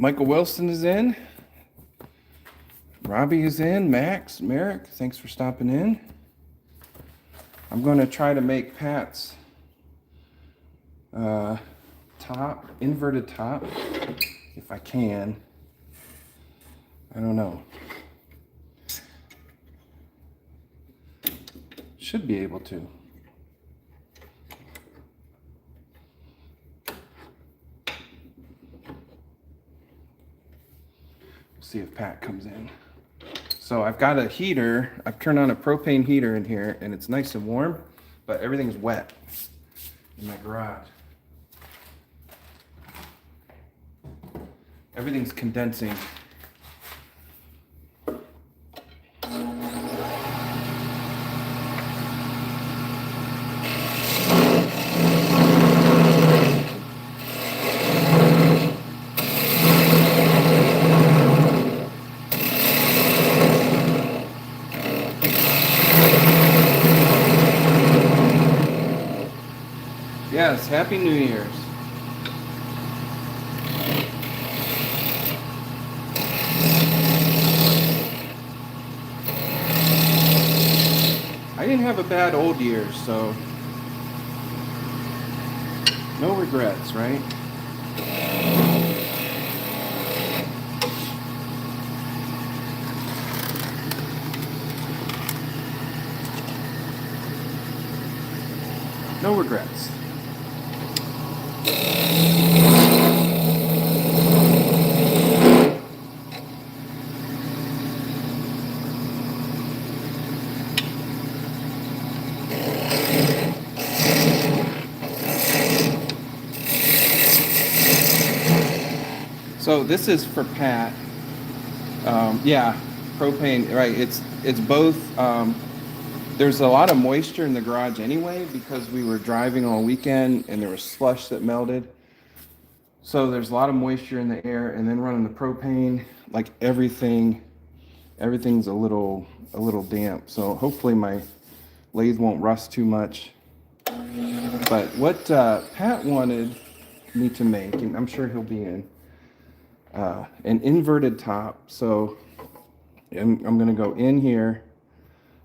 Michael Wilson is in. Robbie is in. Max, Merrick, thanks for stopping in. I'm going to try to make Pat's top, inverted top, if I can. I don't know. Should be able to. See if Pat comes in. So I've got a heater. I've turned on a propane heater in here and it's nice and warm, but everything's wet in my garage. Everything's condensing. Yes, Happy New Year's. I didn't have a bad old year, so no regrets, right? No regrets. So this is for Pat. Yeah, propane, right? It's both. There's a lot of moisture in the garage anyway because we were driving all weekend and there was slush that melted. So there's a lot of moisture in the air, and then running the propane, like everything's a little damp. So hopefully my lathe won't rust too much. But what Pat wanted me to make, and I'm sure he'll be in, an inverted top. So I'm gonna go in here,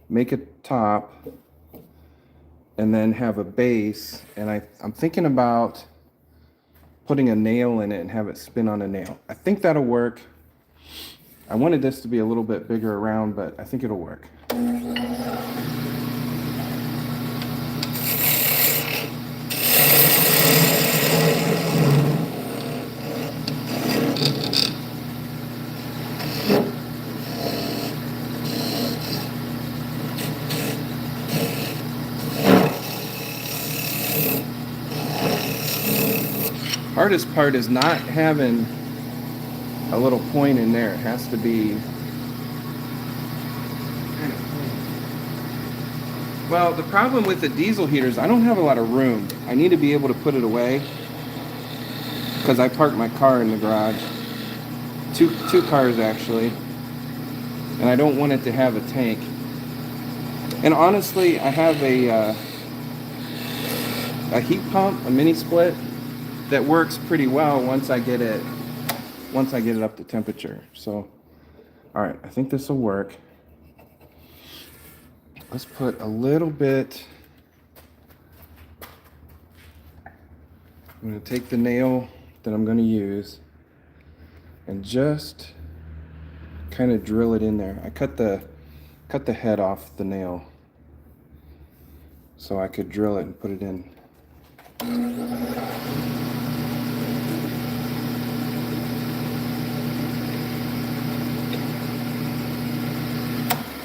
make a top, and then have a base. And I'm thinking about putting a nail in it and have it spin on a nail. I think that'll work. I wanted this to be a little bit bigger around, but I think it'll work. Hardest part is not having a little point in there. It has to be kind of clean. Well, the problem with the diesel heaters, I don't have a lot of room. I need to be able to put it away because I parked my car in the garage. Two cars actually, and I don't want it to have a tank. And honestly, I have a heat pump, a mini split, that works pretty well once I get it up to temperature. So, all right, I think this will work. Let's put a little bit. I'm going to take the nail that I'm going to use and just kind of drill it in there. I cut the head off the nail so I could drill it and put it in.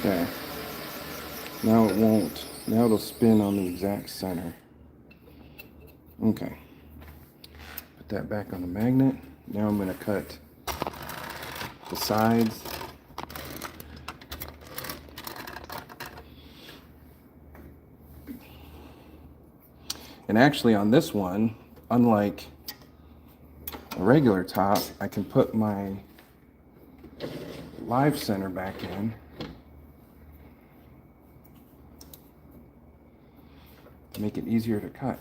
Okay. Now it won't. Now it'll spin on the exact center. Okay. Put that back on the magnet. Now I'm going to cut the sides. And actually on this one, unlike a regular top, I can put my live center back in to make it easier to cut.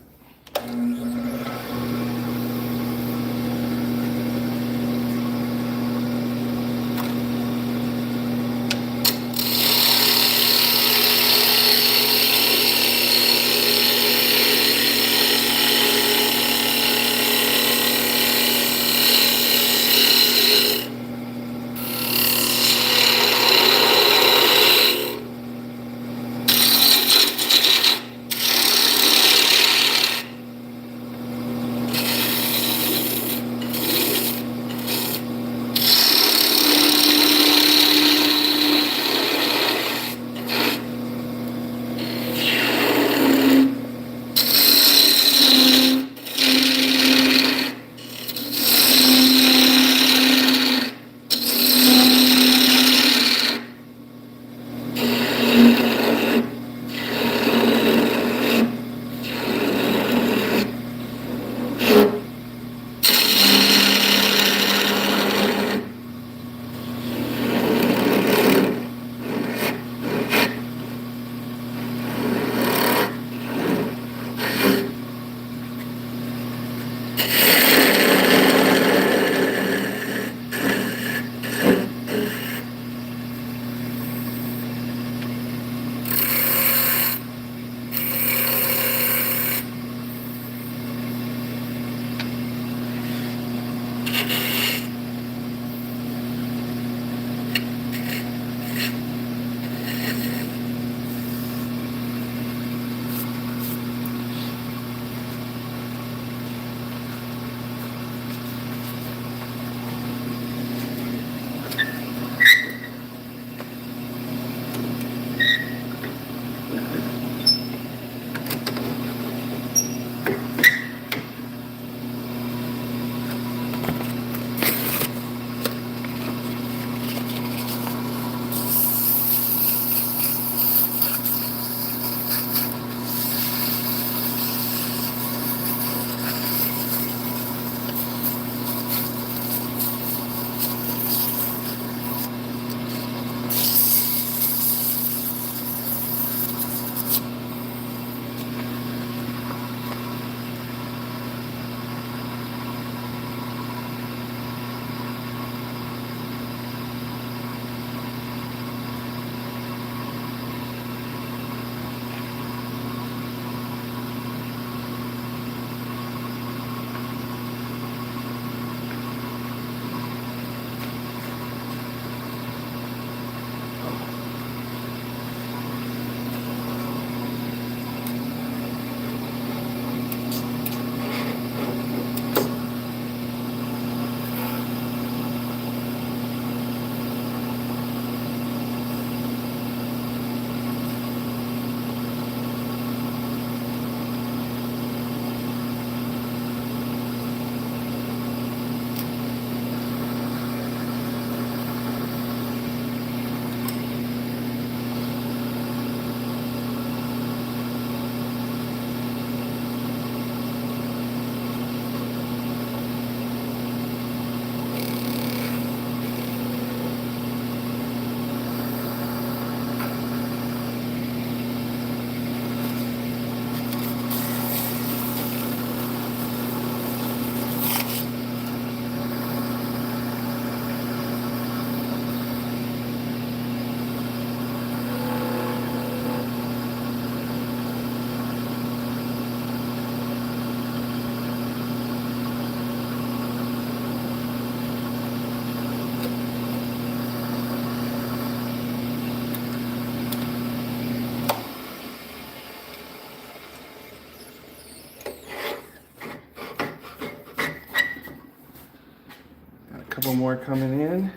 Couple more coming in.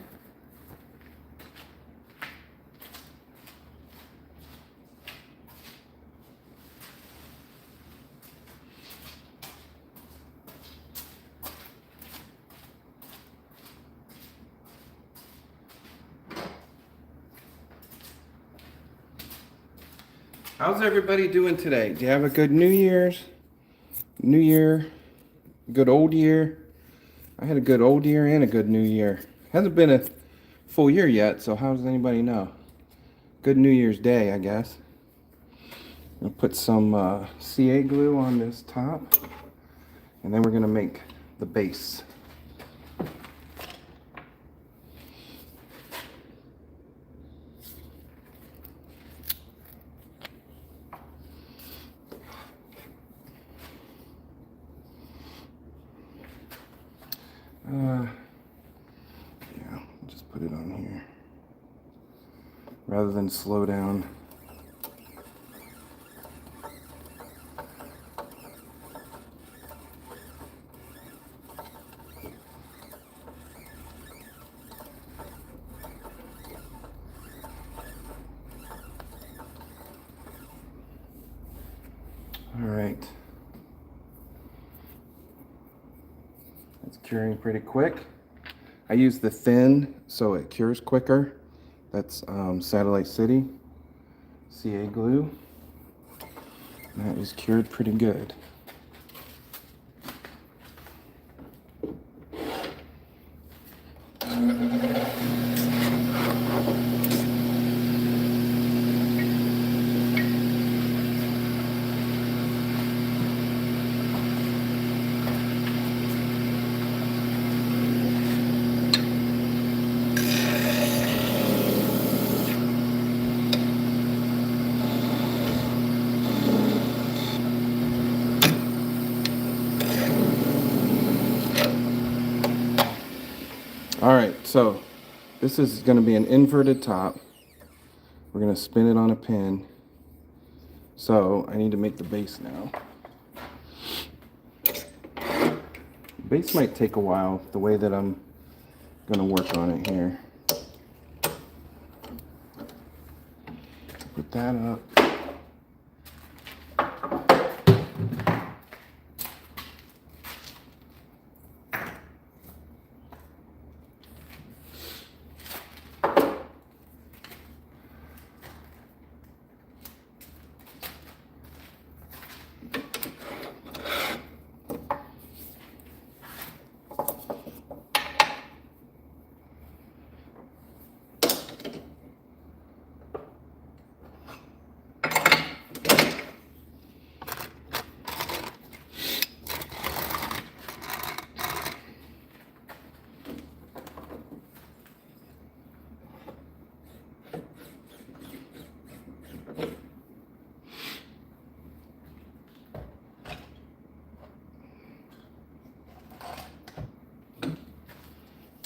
How's everybody doing today? Do you have a good New Year? Good old year? I had a good old year and a good New Year. Hasn't been a full year yet, so how does anybody know? Good New Year's Day, I guess. I'll put some CA glue on this top, and then we're gonna make the base. Yeah, just put it on here rather than slow down. All right. It's curing pretty quick. I use the thin so it cures quicker. That's Satellite City CA glue. That is cured pretty good. All right, so this is going to be an inverted top. We're going to spin it on a pin. So I need to make the base now. The base might take a while, the way that I'm going to work on it here. Put that up.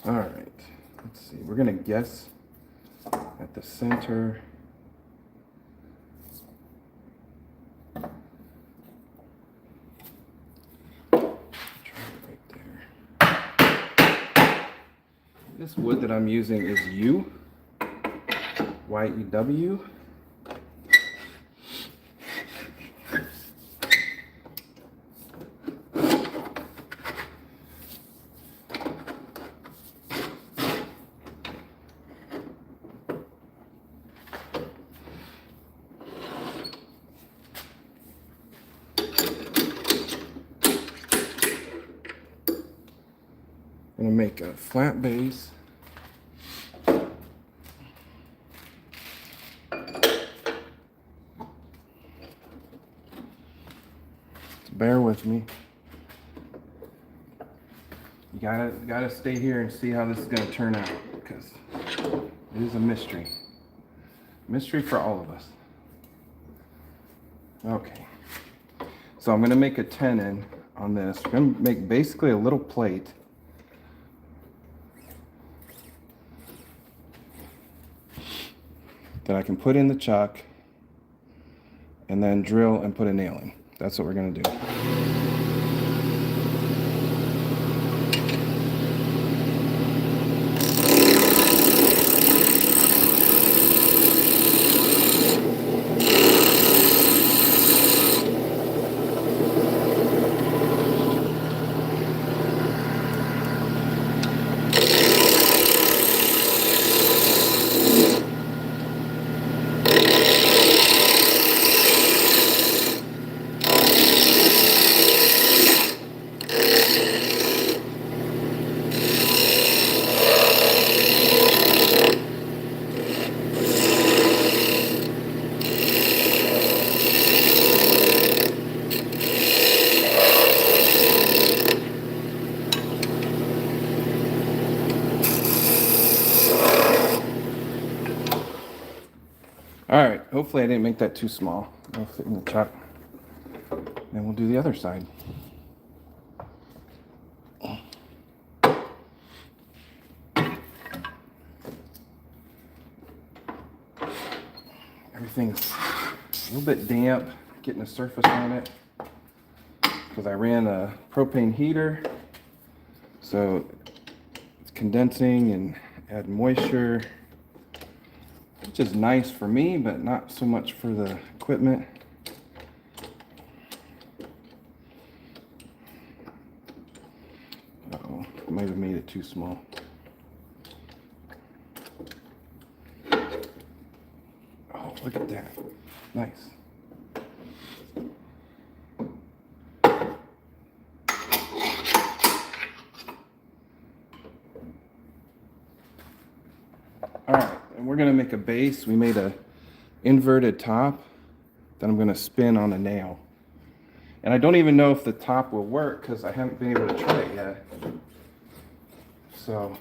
All right, let's see. We're gonna guess at the center. Try it right there. This wood that I'm using is yew, Y-E-W. I'm gonna make a flat base. Bear with me. You gotta stay here and see how this is gonna turn out, because it is a mystery. Mystery for all of us. Okay. So I'm gonna make a tenon on this. We're gonna make basically a little plate. That I can put in the chuck and then drill and put a nail in. That's what we're gonna do. All right, hopefully I didn't make that too small. It'll fit in the chuck. And we'll do the other side. Everything's a little bit damp, getting the surface on it, because I ran a propane heater, so it's condensing and add moisture, which is nice for me, but not so much for the equipment. Uh-oh, I might have made it too small. Oh, look at that. Nice. All right, and we're gonna make a base. We made a inverted top that I'm gonna spin on a nail. And I don't even know if the top will work because I haven't been able to try it yet. So,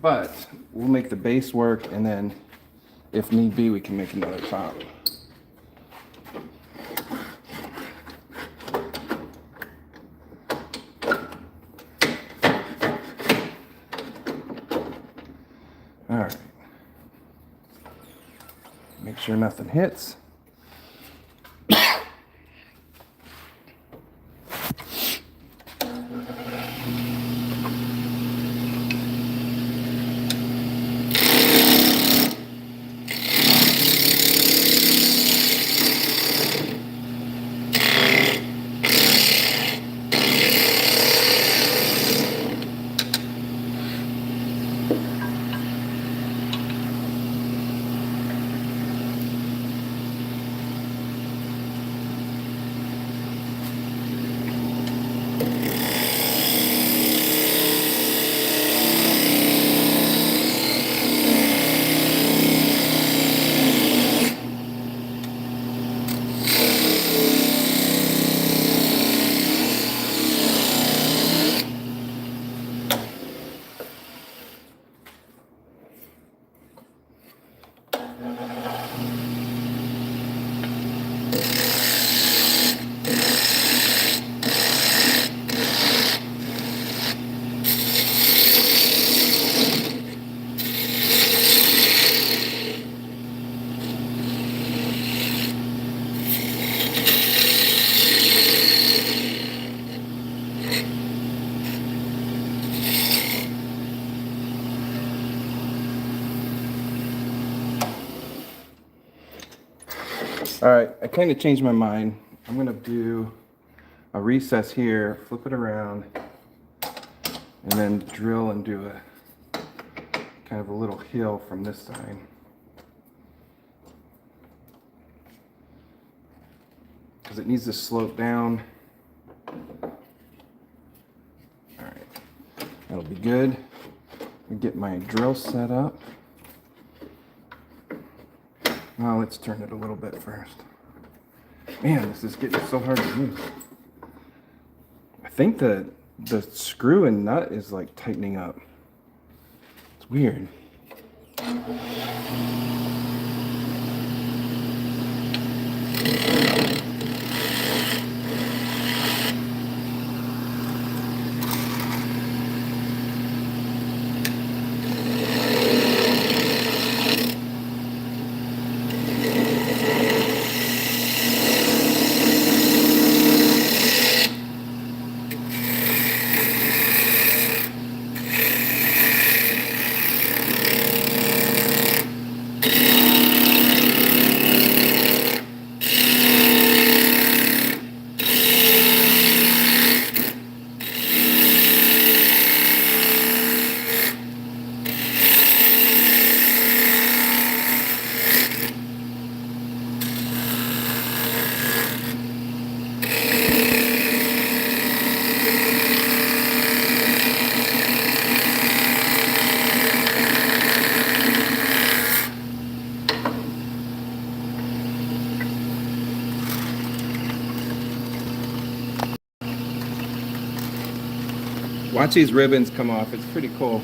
but we'll make the base work, and then if need be, we can make another top. All right. Make sure nothing hits. All right, I kind of changed my mind. I'm gonna do a recess here, flip it around, and then drill and do a kind of a little hill from this side. Because it needs to slope down. All right, that'll be good. Let me get my drill set up. Now let's turn it a little bit first. Man, this is getting so hard to move. I think the screw and nut is like tightening up. It's weird. Watch these ribbons come off. It's pretty cool.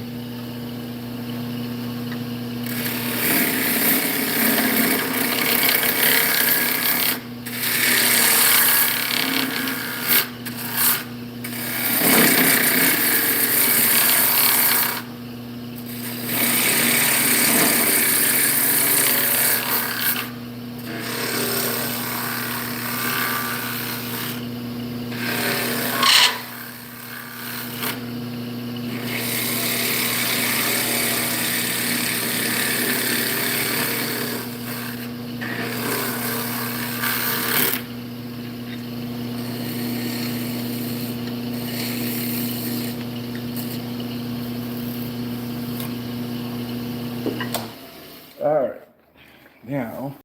Now,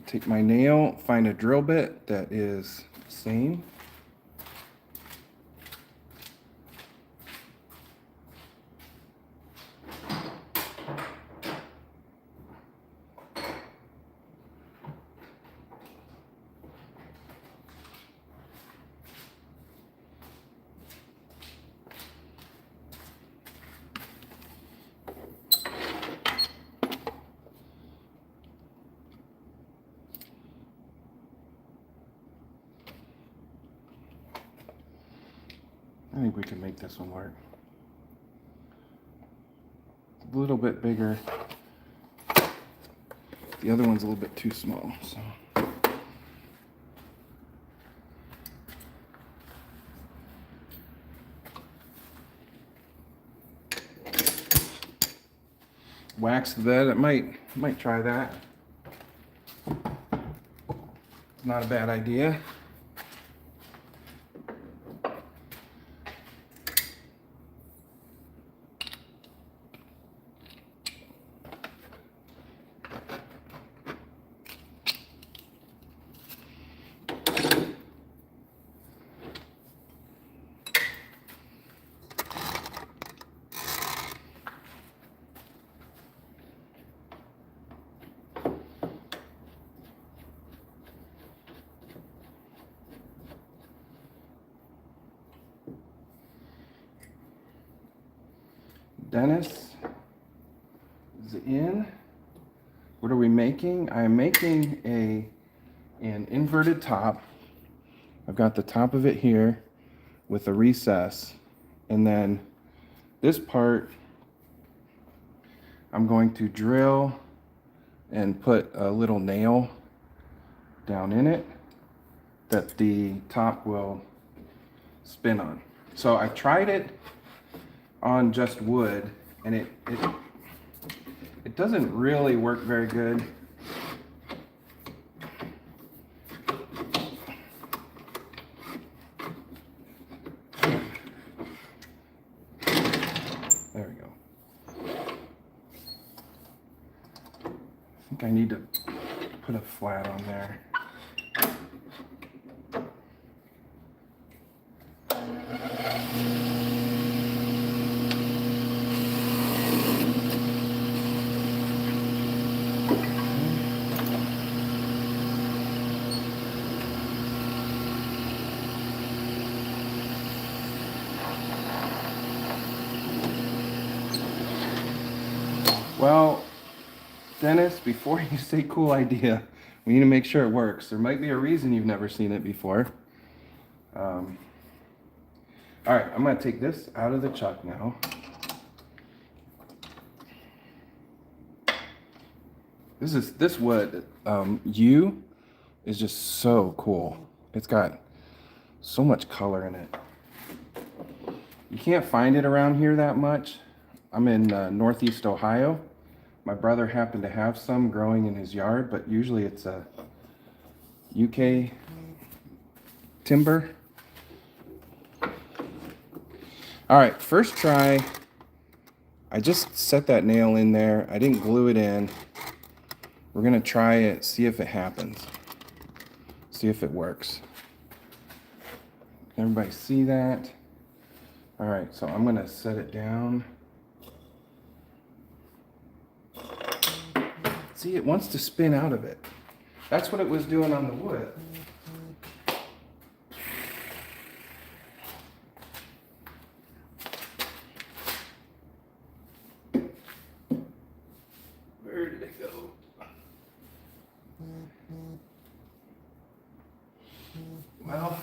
take my nail, find a drill bit that is the same. I think we can make this one work. It's a little bit bigger. The other one's a little bit too small, so. Wax the bed, it might try that. It's not a bad idea. Dennis is in. What are we making? I'm making an inverted top. I've got the top of it here with a recess, and then this part I'm going to drill and put a little nail down in it that the top will spin on. So I tried it on just wood, and it doesn't really work very good. There we go. I think I need to put a flat on there. Well, Dennis, before you say cool idea, we need to make sure it works. There might be a reason you've never seen it before. All right, I'm gonna take this out of the chuck now. This wood, yew is just so cool. It's got so much color in it. You can't find it around here that much. I'm in Northeast Ohio. My brother happened to have some growing in his yard, but usually it's a UK timber. All right, first try. I just set that nail in there. I didn't glue it in. We're gonna try it, see if it happens. See if it works. Everybody see that? All right, so I'm gonna set it down. See, it wants to spin out of it. That's what it was doing on the wood. Where did it go? Well,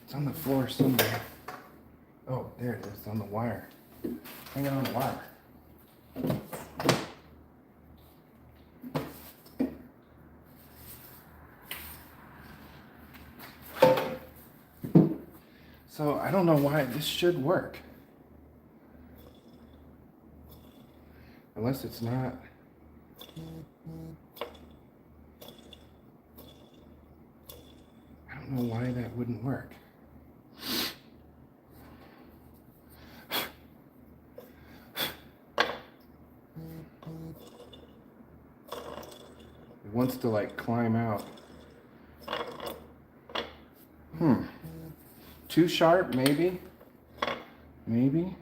it's on the floor somewhere. Oh, there it is, on the wire. Hang on the wire. So I don't know why this should work. Unless it's not. I don't know why that wouldn't work. wants to like climb out. Too sharp, maybe? Maybe?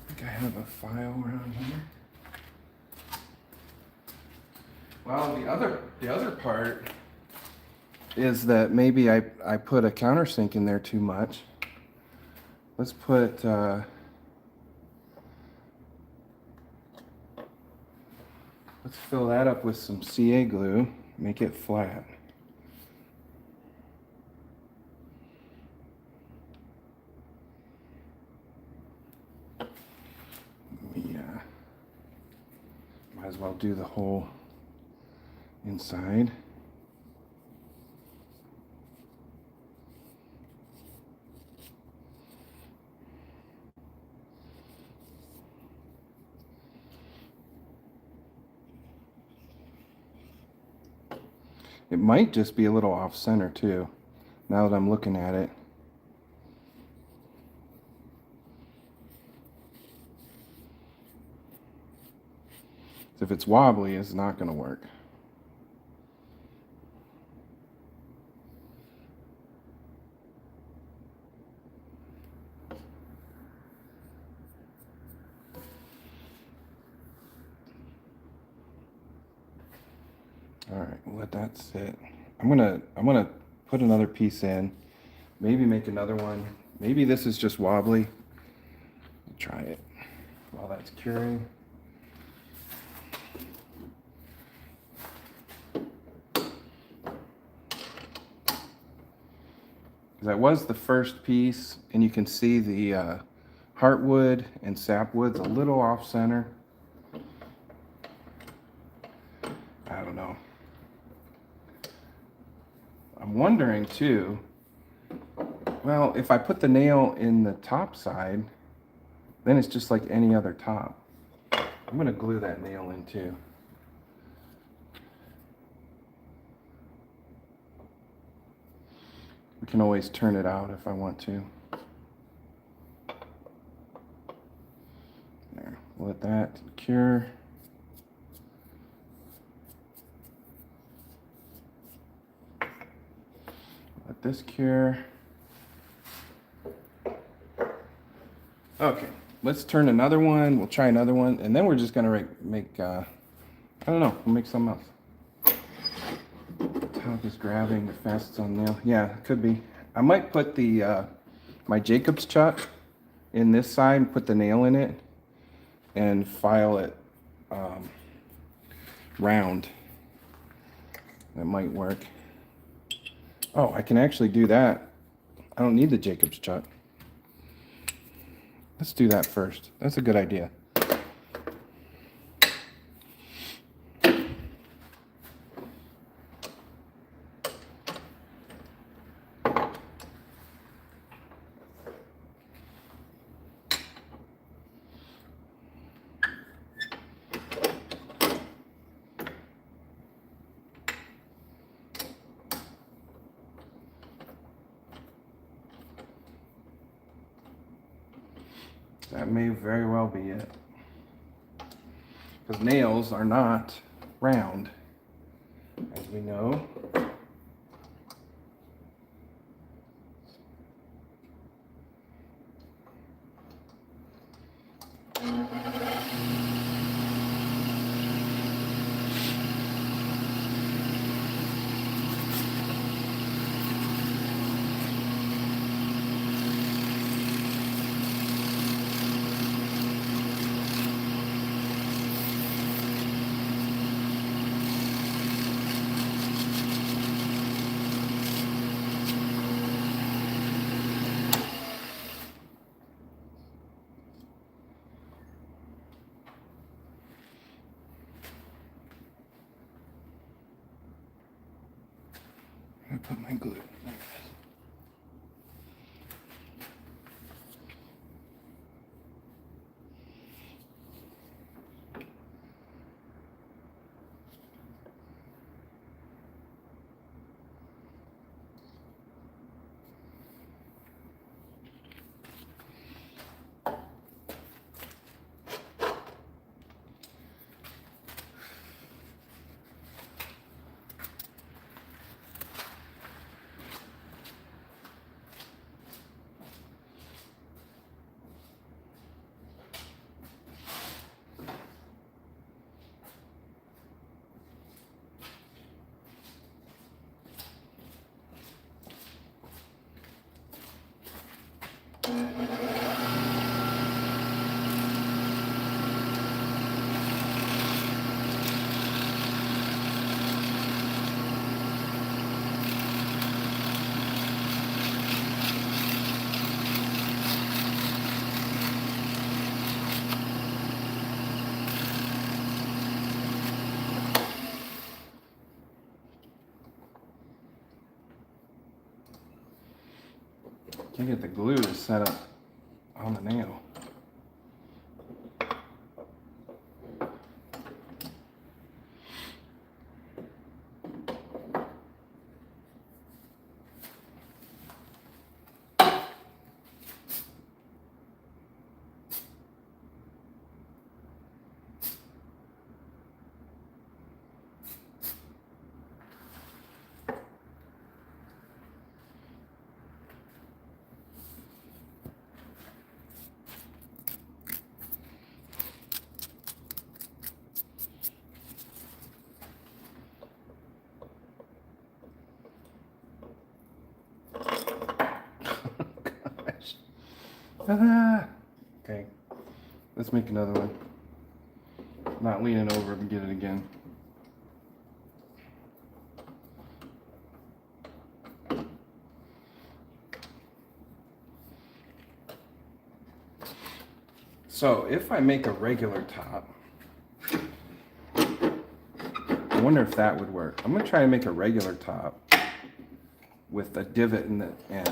I think I have a file around here. Well, the other part is that maybe I put a countersink in there too much. Let's put let's fill that up with some CA glue, make it flat. Yeah, might as well do the whole inside. It might just be a little off center too, now that I'm looking at it. If it's wobbly, it's not going to work. All right, we'll let that sit. I'm gonna put another piece in, maybe make another one. Maybe this is just wobbly. I'll try it while that's curing. That was the first piece, and you can see the heartwood and sapwood's a little off center. I don't know. I'm wondering too, well, if I put the nail in the top side, then it's just like any other top. I'm gonna glue that nail in too. We can always turn it out if I want to. There, let that cure. Let this cure. Okay, let's turn another one. We'll try another one, and then we're just gonna make I don't know, we'll make something else. Top is grabbing the facets on nail. Yeah, it could be. I might put the my Jacob's chuck in this side and put the nail in it and file it round. That might work. Oh, I can actually do that. I don't need the Jacob's chuck. Let's do that first. That's a good idea. That may very well be it. Because nails are not round, as we know. I put my glue. I get the glue to set up on the nail. Okay, let's make another one. Not leaning over to get it again. So if I make a regular top, I wonder if that would work. I'm gonna try to make a regular top with a divot in the end.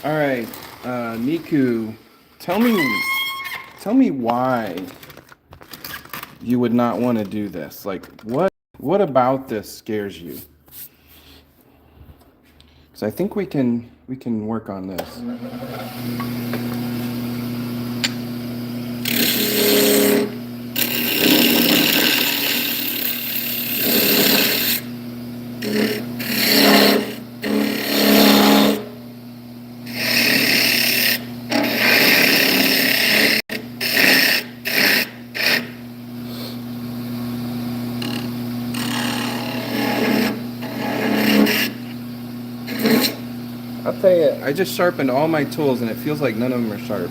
All right, Niku, tell me why you would not want to do this. Like, what about this scares you? Because I think we can work on this. I'll tell you, I just sharpened all my tools and it feels like none of them are sharp.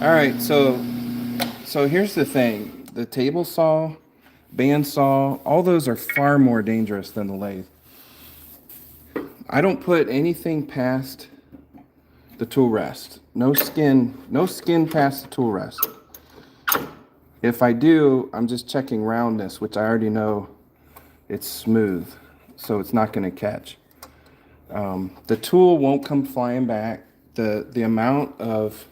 All right, so here's the thing. The table saw bandsaw, all those are far more dangerous than the lathe. I don't put anything past the tool rest. No skin past the tool rest. If I do, I'm just checking roundness, which I already know it's smooth, so it's not going to catch. The tool won't come flying back. The amount of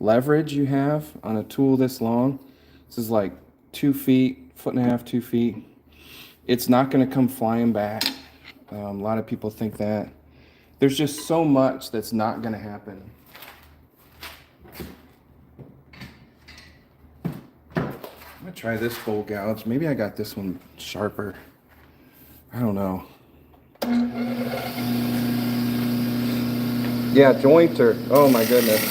leverage you have on a tool this long, this is like 2 feet, 1.5 feet, 2 feet. It's not going to come flying back. A lot of people think that. There's just so much that's not going to happen. I'm going to try this bowl gouge. Maybe I got this one sharper. I don't know. Yeah, jointer. Oh my goodness.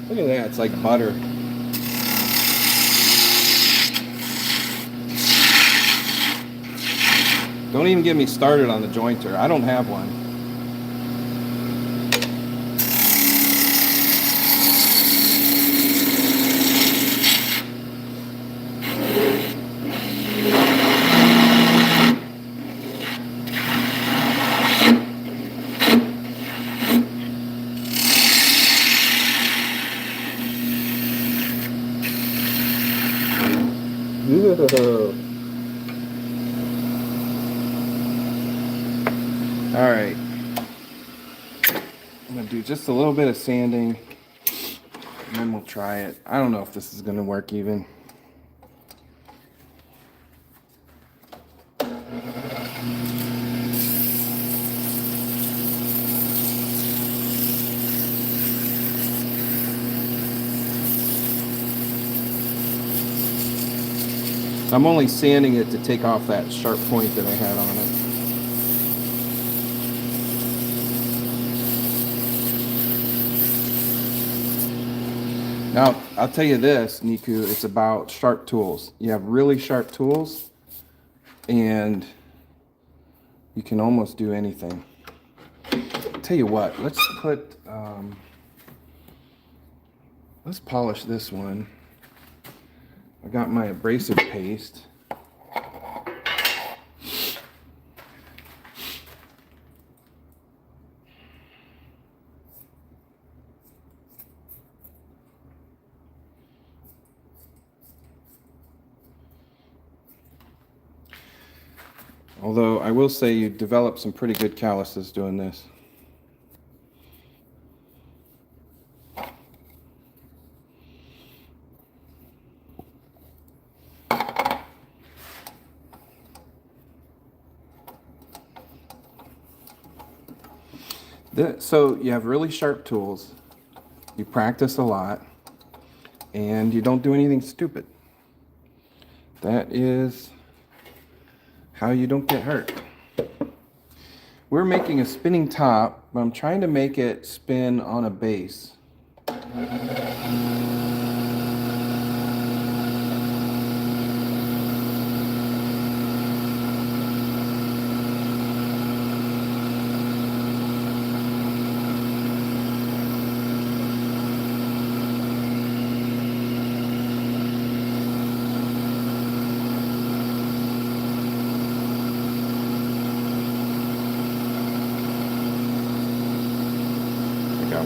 Look at that, it's like butter. Don't even get me started on the jointer. I don't have one. All right, I'm gonna do just a little bit of sanding and then we'll try it. I don't know if this is gonna work even. I'm only sanding it to take off that sharp point that I had on it. Now, I'll tell you this, Niku, it's about sharp tools. You have really sharp tools, and you can almost do anything. I'll tell you what, let's polish this one. I got my abrasive paste. Although I will say you develop some pretty good calluses doing this. So you have really sharp tools, you practice a lot, and you don't do anything stupid. That is how you don't get hurt. We're making a spinning top, but I'm trying to make it spin on a base.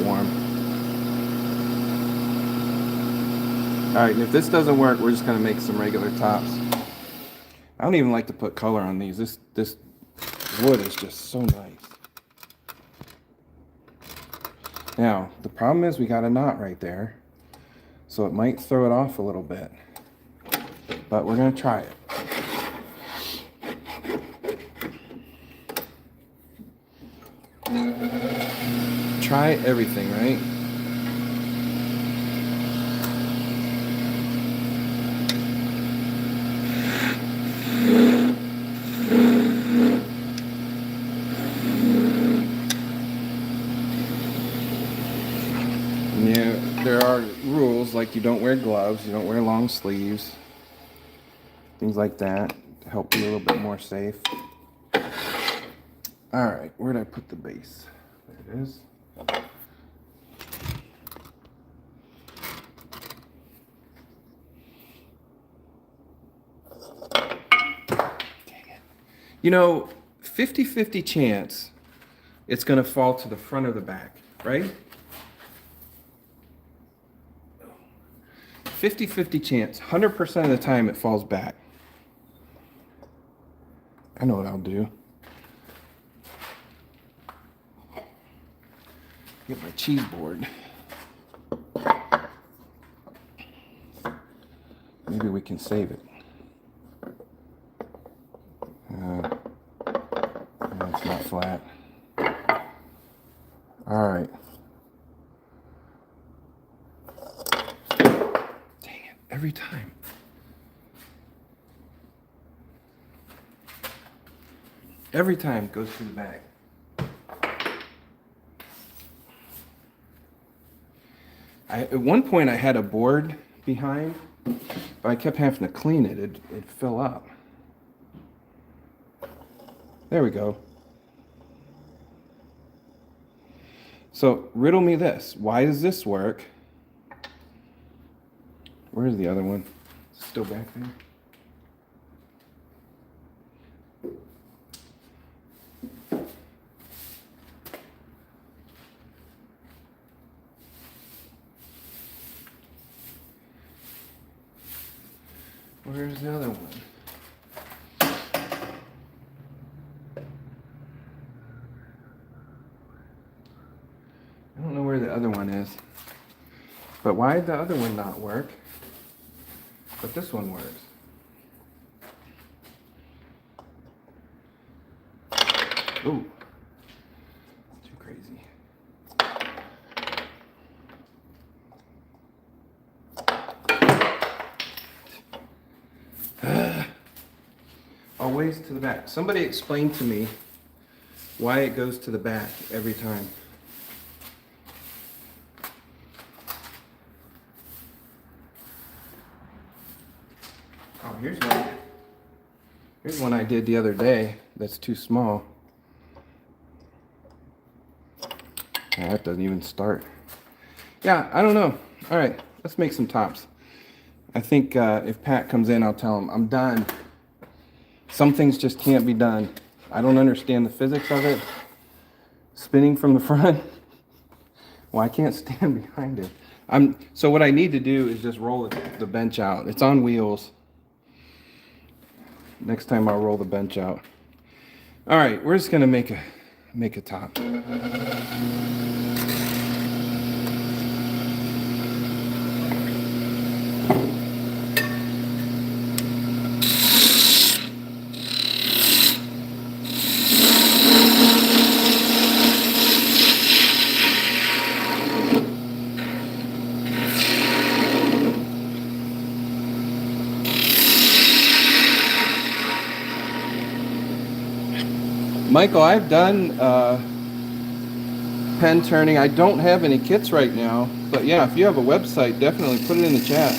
Warm. All right, and if this doesn't work, we're just going to make some regular tops. I don't even like to put color on these. This wood is just so nice. Now, the problem is we got a knot right there, so it might throw it off a little bit, but we're going to try it. Try everything, right? Yeah, there are rules like you don't wear gloves, you don't wear long sleeves, things like that to help be a little bit more safe. All right, where did I put the base? There it is. You know, 50-50 chance it's going to fall to the front or the back, right? 50-50 chance. 100% of the time it falls back. I know what I'll do. Get my cheese board. Maybe we can save it. It's not flat. All right. Dang it, every time. Every time it goes through the bag. At one point I had a board behind, but I kept having to clean it. It'd fill up. There we go. So riddle me this. Why does this work? Where's the other one? Still back there? Where's the other one? I don't know where the other one is. But why did the other one not work? But this one works. Ooh. Too crazy. Always to the back. Somebody explain to me why it goes to the back every time. Oh, here's one. Here's one I did the other day that's too small. Yeah, that doesn't even start. Yeah, I don't know. All right, let's make some tops. I think if Pat comes in, I'll tell him I'm done. Some things just can't be done. I don't understand the physics of it. Spinning from the front. Well, I can't stand behind it. So what I need to do is just roll the bench out. It's on wheels. Next time I'll roll the bench out. All right, we're just gonna make a top. Michael, I've done pen turning. I don't have any kits right now, but yeah, if you have a website, definitely put it in the chat.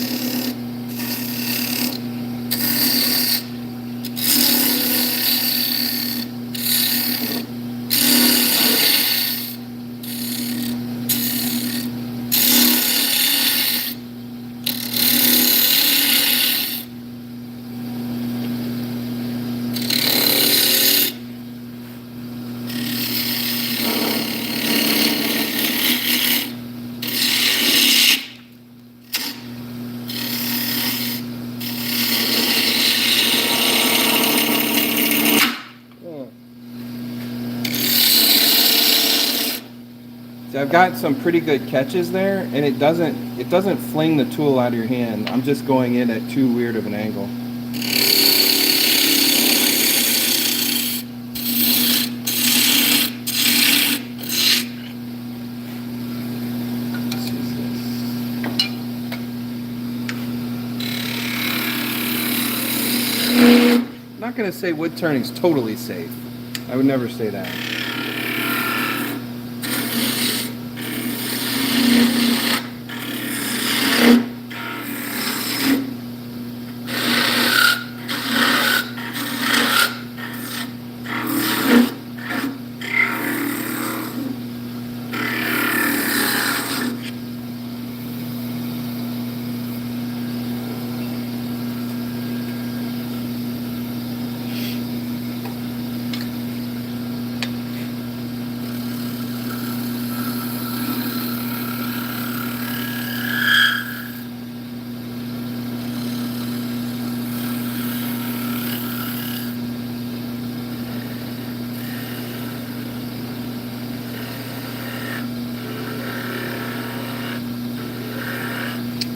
I've got some pretty good catches there, and it doesn't fling the tool out of your hand. I'm just going in at too weird of an angle. I'm not going to say wood turning is totally safe. I would never say that.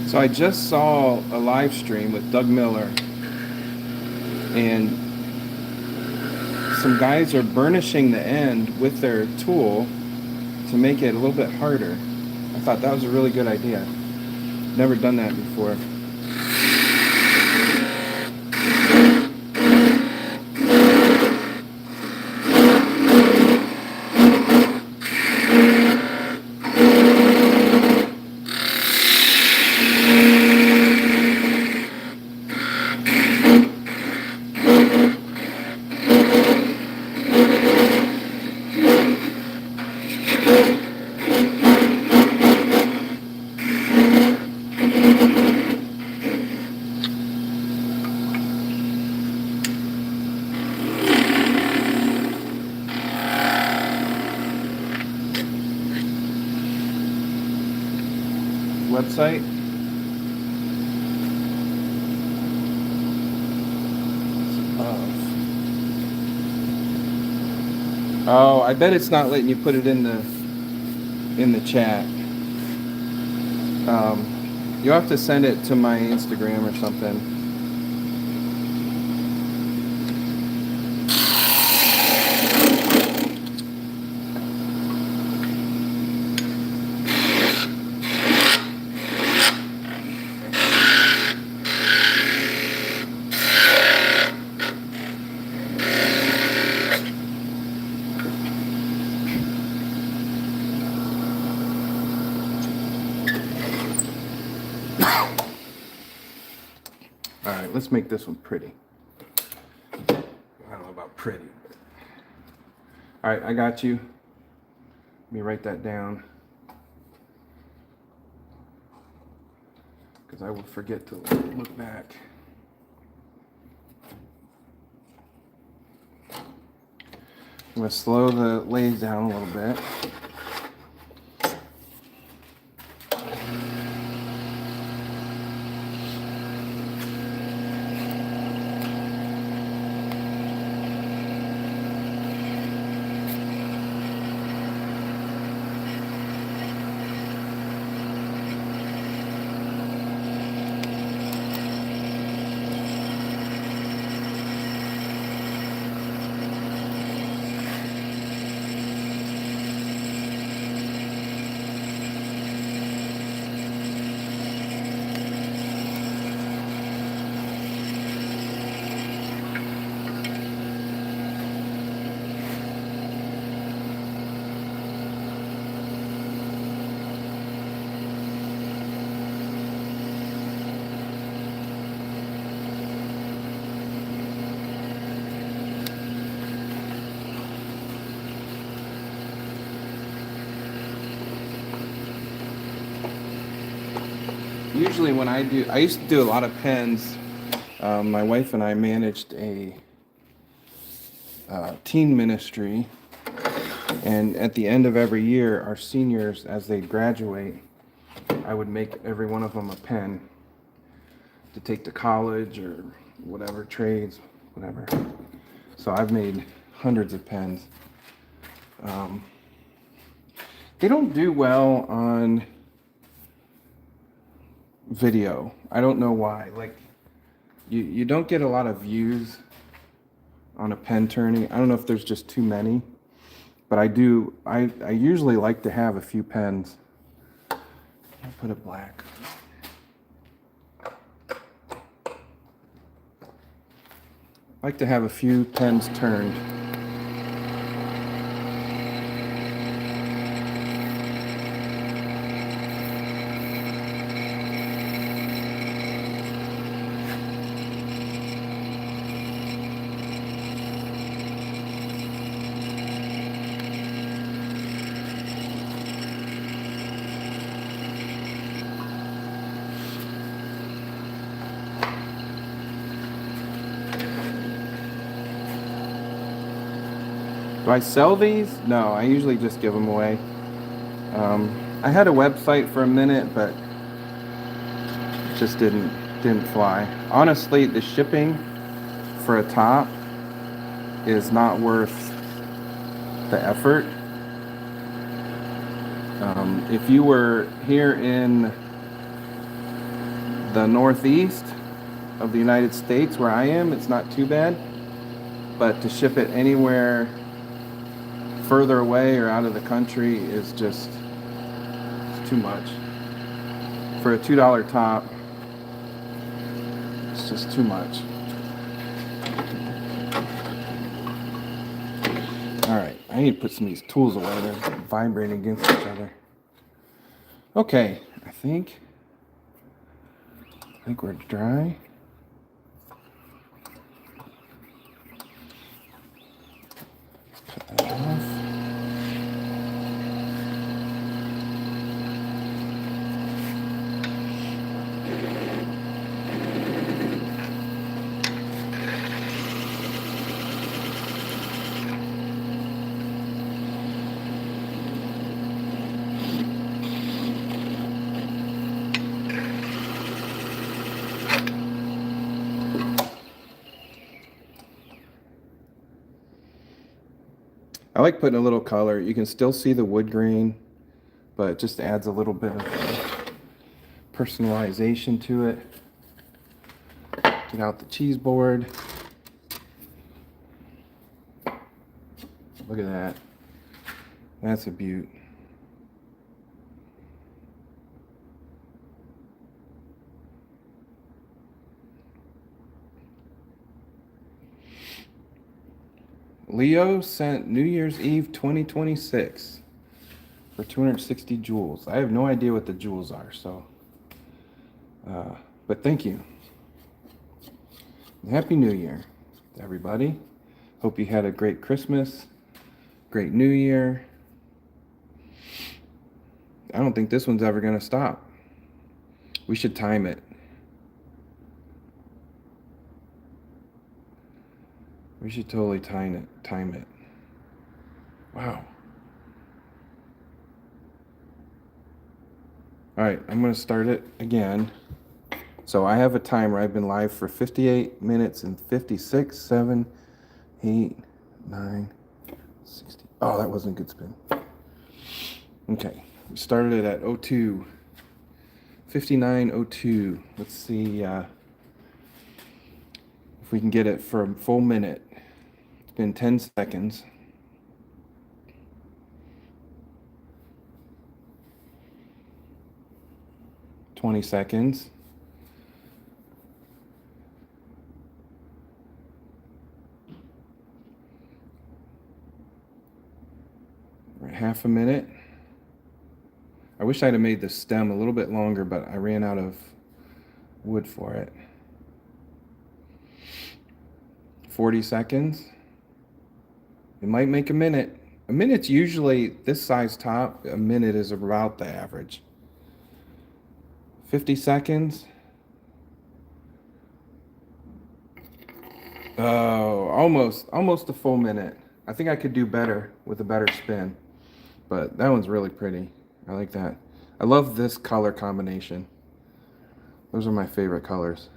So I just saw a live stream with Doug Miller, and some guys are burnishing the end with their tool to make it a little bit harder. I thought that was a really good idea. Never done that before. Website. Oh, I bet it's not letting you put it in the chat. You'll have to send it to my Instagram or something. All right, let's make this one pretty. I don't know about pretty. But... All right, I got you. Let me write that down, because I will forget to look back. I'm going to slow the lathe down a little bit. Usually when I used to do a lot of pens. My wife and I managed a teen ministry, and at the end of every year, our seniors, as they graduate, I would make every one of them a pen to take to college or whatever, trades, whatever. So I've made hundreds of pens. They don't do well on video. I don't know why. Like, you don't get a lot of views on a pen turning. I don't know if there's just too many, but I usually like to have a few pens. I'll put it black. I like to have a few pens turned. Do I sell these? No, I usually just give them away. I had a website for a minute, but it just didn't fly. Honestly, the shipping for a top is not worth the effort. If you were here in the northeast of the United States where I am, it's not too bad. But to ship it anywhere further away or out of the country is just it's too much. For a $2 top, it's just too much. Alright, I need to put some of these tools away. They're vibrating against each other. Okay, I think we're dry. Cut that off. I like putting a little color. You can still see the wood grain, but it just adds a little bit of personalization to it. Get out the cheese board. Look at that. That's a beaut. Leo sent New Year's Eve 2026 for 260 joules. I have no idea what the joules are, so, but thank you. Happy New Year, everybody. Hope you had a great Christmas, great New Year. I don't think this one's ever gonna stop. We should time it. We should totally time it. Wow. All right, I'm gonna start it again. So I have a timer. I've been live for 58 minutes and 56, 7, 8, 9, 60. Oh, that wasn't a good spin. Okay, we started it at 02. 59:02. Let's see if we can get it for a full minute. It's been 10 seconds. $20 seconds. We're at half a minute. I wish I'd have made the stem a little bit longer, but I ran out of wood for it. 40 seconds. It might make a minute. A minute's usually this size top. A minute is about the average. 50 seconds. Oh, almost a full minute. I think I could do better with a better spin, but that one's really pretty. I like that. I love this color combination. Those are my favorite colors.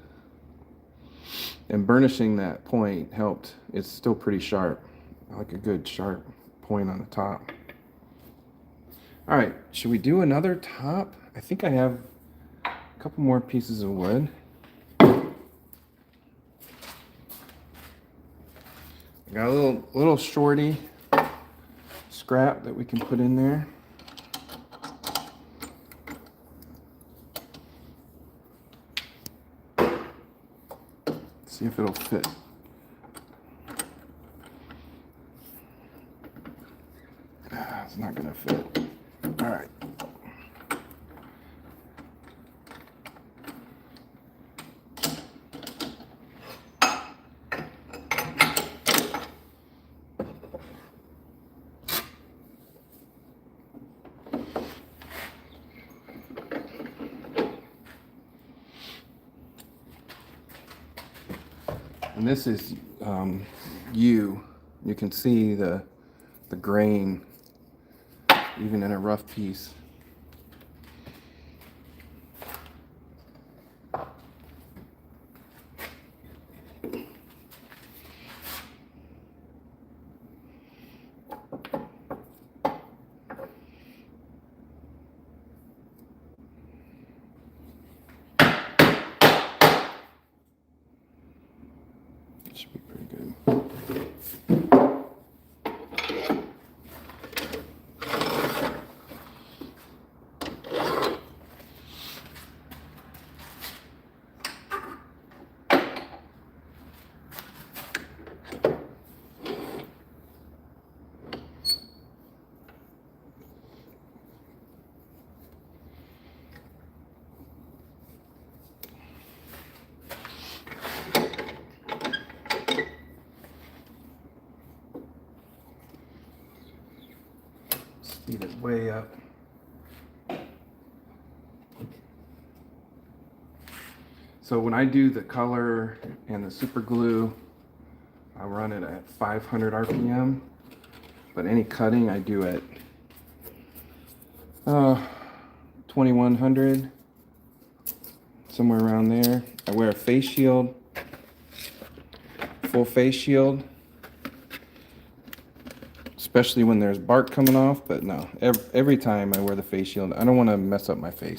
And burnishing that point helped. It's still pretty sharp. I like a good sharp point on the top. All right, should we do another top? I think I have a couple more pieces of wood. I got a little shorty scrap that we can put in there. See if it'll fit. It's not gonna fit. All right. And this is you can see the grain even in a rough piece. Should be pretty good. Speed it way up. So when I do the color and the super glue, I run it at 500 RPM, but any cutting I do at 2100, somewhere around there. I wear a face shield, full face shield, especially when there's bark coming off, but no, every time I wear the face shield, I don't want to mess up my face.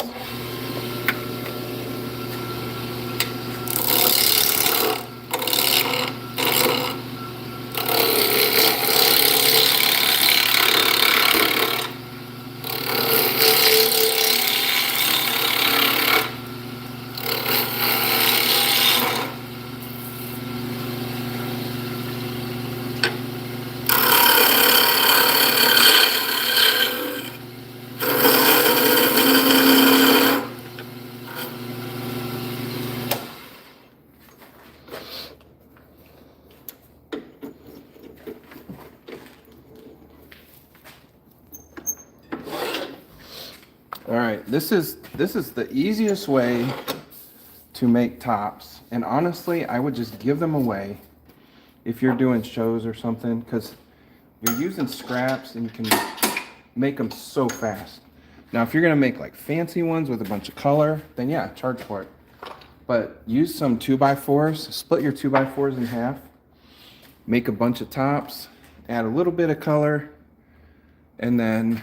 All right, this is the easiest way to make tops, and honestly, I would just give them away if you're doing shows or something, because you're using scraps and you can make them so fast. Now, if you're gonna make like fancy ones with a bunch of color, then yeah, charge for it. But use some 2x4s, split your 2x4s in half, make a bunch of tops, add a little bit of color, and then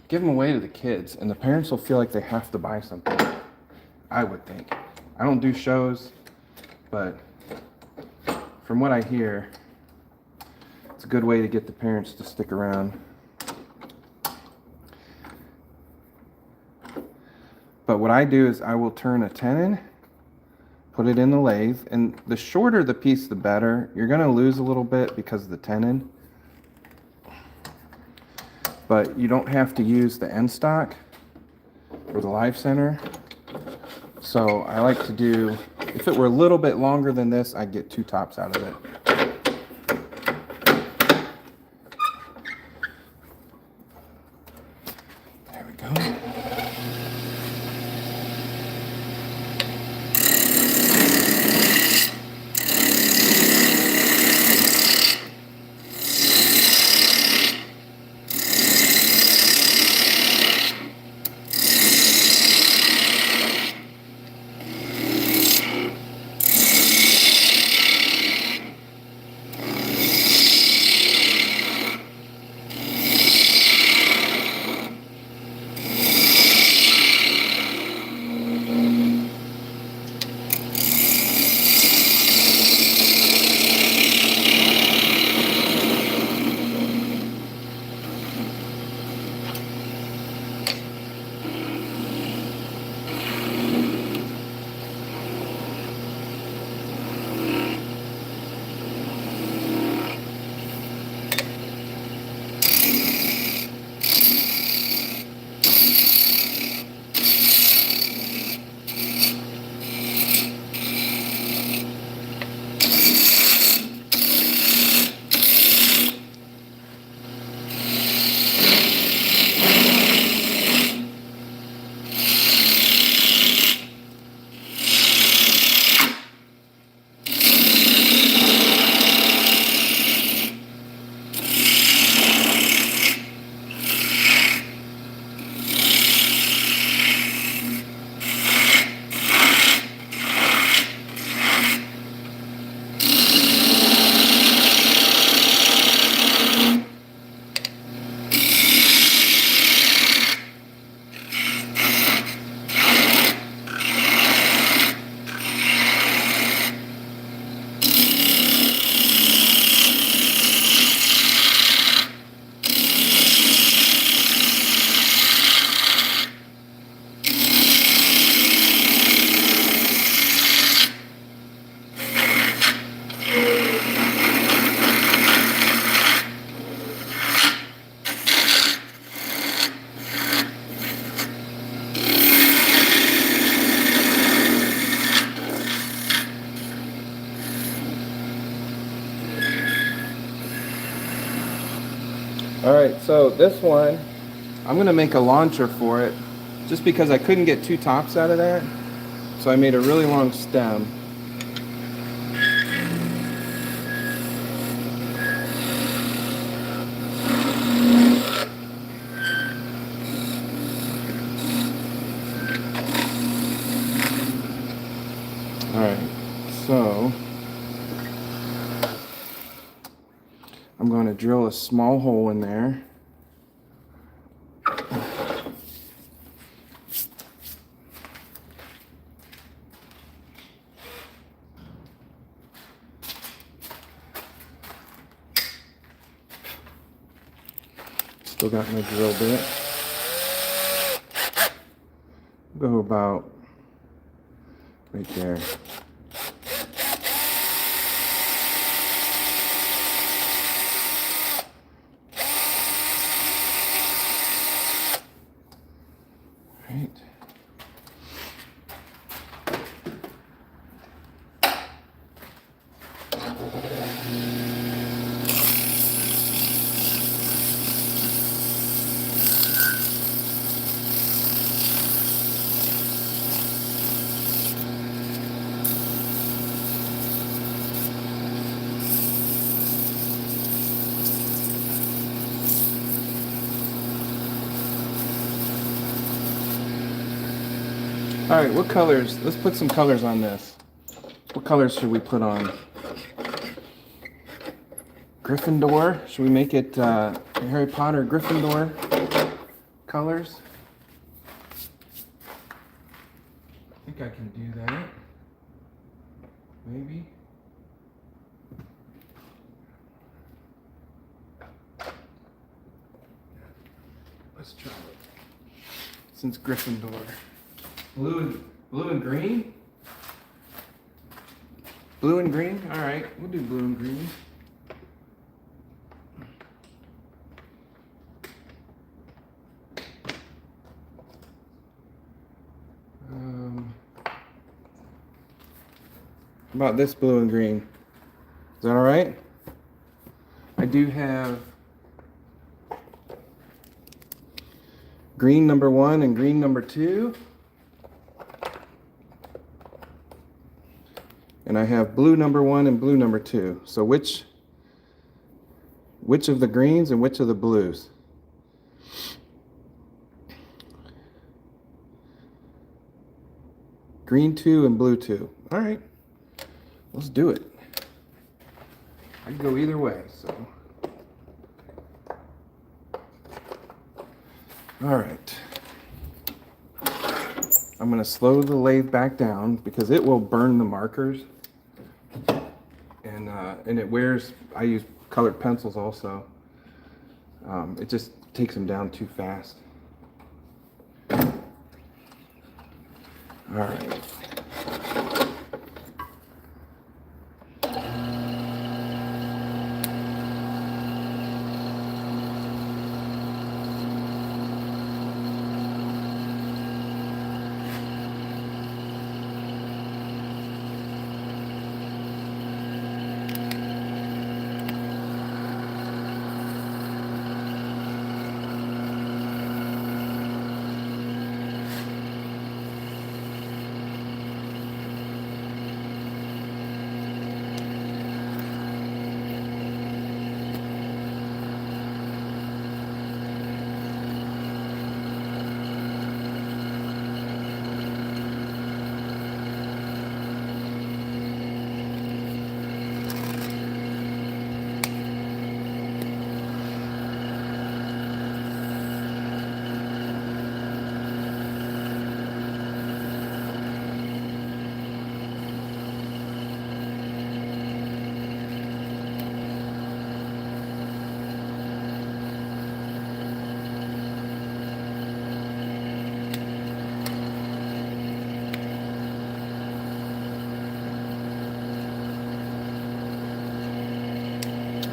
give them away to the kids, and the parents will feel like they have to buy something, I would think. I don't do shows, but from what I hear, it's a good way to get the parents to stick around. But what I do is I will turn a tenon, put it in the lathe, and the shorter the piece, the better. You're gonna lose a little bit because of the tenon, but you don't have to use the end stock or the live center. So I like to do, if it were a little bit longer than this, I'd get 2 tops out of it. There we go. All right, so this one, I'm gonna make a launcher for it, just because I couldn't get 2 tops out of that. So I made a really long stem. All right, so I'm going to drill a small hole in there. Still got my drill bit. Go about right there. Right. All right, what colors? Let's put some colors on this. What colors should we put on? Gryffindor. Should we make it Harry Potter Gryffindor colors? I think I can do that. Maybe. Let's try it. Since Gryffindor. Blue and green? Blue and green? All right, we'll do blue and green. How about this blue and green? Is that all right? I do have green number 1 and green number 2. And I have blue number 1 and blue number 2. So which of the greens and which of the blues? Green 2 and blue 2. All right, let's do it. I can go either way, so. All right. I'm gonna slow the lathe back down because it will burn the markers. And it wears, I use colored pencils also. It just takes them down too fast. All right.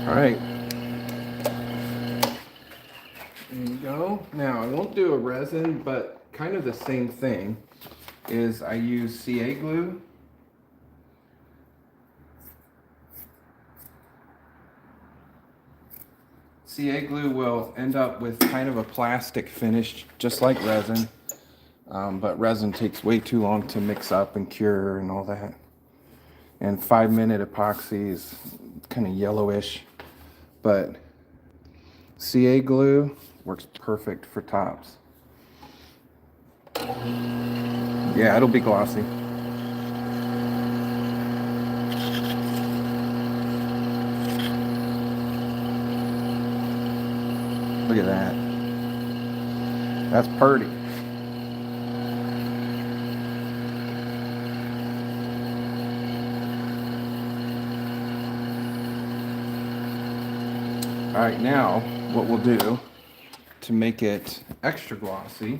All right. There you go. Now, I won't do a resin, but kind of the same thing is I use CA glue. CA glue will end up with kind of a plastic finish, just like resin. But resin takes way too long to mix up and cure and all that. And 5-minute epoxy is kind of yellowish, but CA glue works perfect for tops. Yeah, it'll be glossy. Look at that. That's pretty. All right, now what we'll do to make it extra glossy,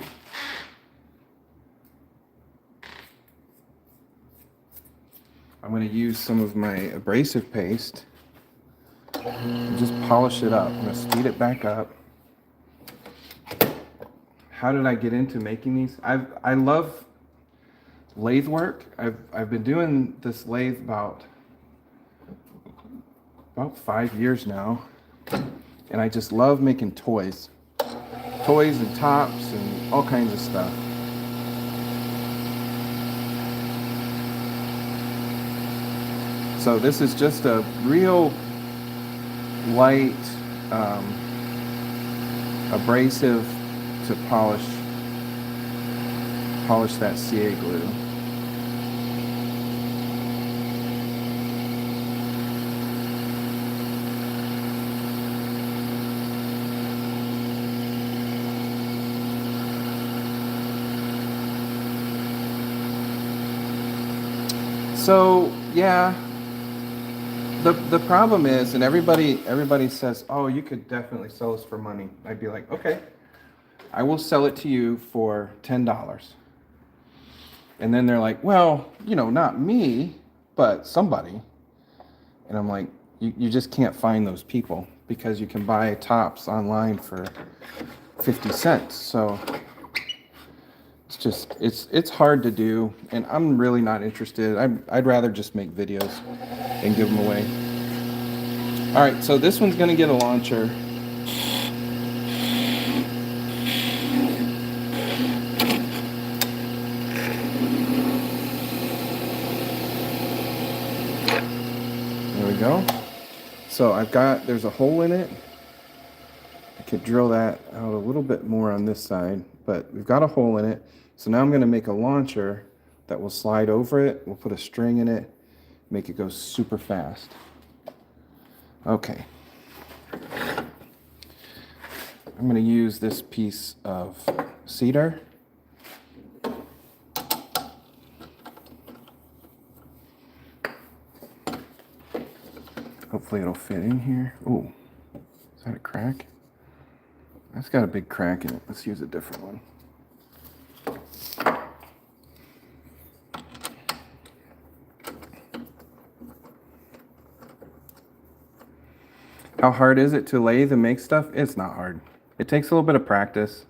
I'm going to use some of my abrasive paste and just polish it up. I'm going to speed it back up. How did I get into making these? I love lathe work. I've been doing this lathe about 5 years now, and I just love making toys and tops and all kinds of stuff. So this is just a real light abrasive to polish that CA glue. So yeah, the problem is, and everybody says, oh, you could definitely sell this for money. I'd be like, okay, I will sell it to you for $10. And then they're like, well, you know, not me, but somebody. And I'm like, you just can't find those people, because you can buy tops online for 50 cents. So it's just, it's hard to do, and I'm really not interested. I'd rather just make videos and give them away. All right, so this one's gonna get a launcher. There we go. So there's a hole in it. I could drill that out a little bit more on this side, but we've got a hole in it. So now I'm gonna make a launcher that will slide over it. We'll put a string in it, make it go super fast. Okay. I'm going to use this piece of cedar. Hopefully it'll fit in here. Oh, is that a crack? That's got a big crack in it. Let's use a different one. How hard is it to lathe and make stuff? It's not hard. It takes a little bit of practice,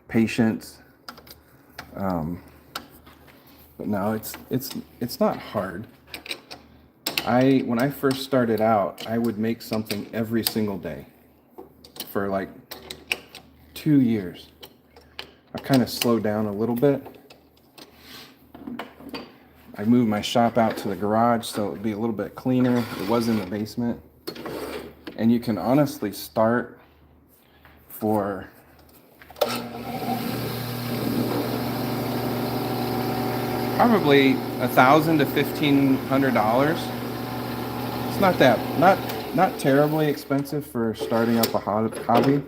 patience, but no, it's not hard. When I first started out, I would make something every single day for like 2 years. I kind of slowed down a little bit. I moved my shop out to the garage so it would be a little bit cleaner. It was in the basement. And you can honestly start for probably $1,000 to $1,500. It's not terribly expensive for starting up a hobby.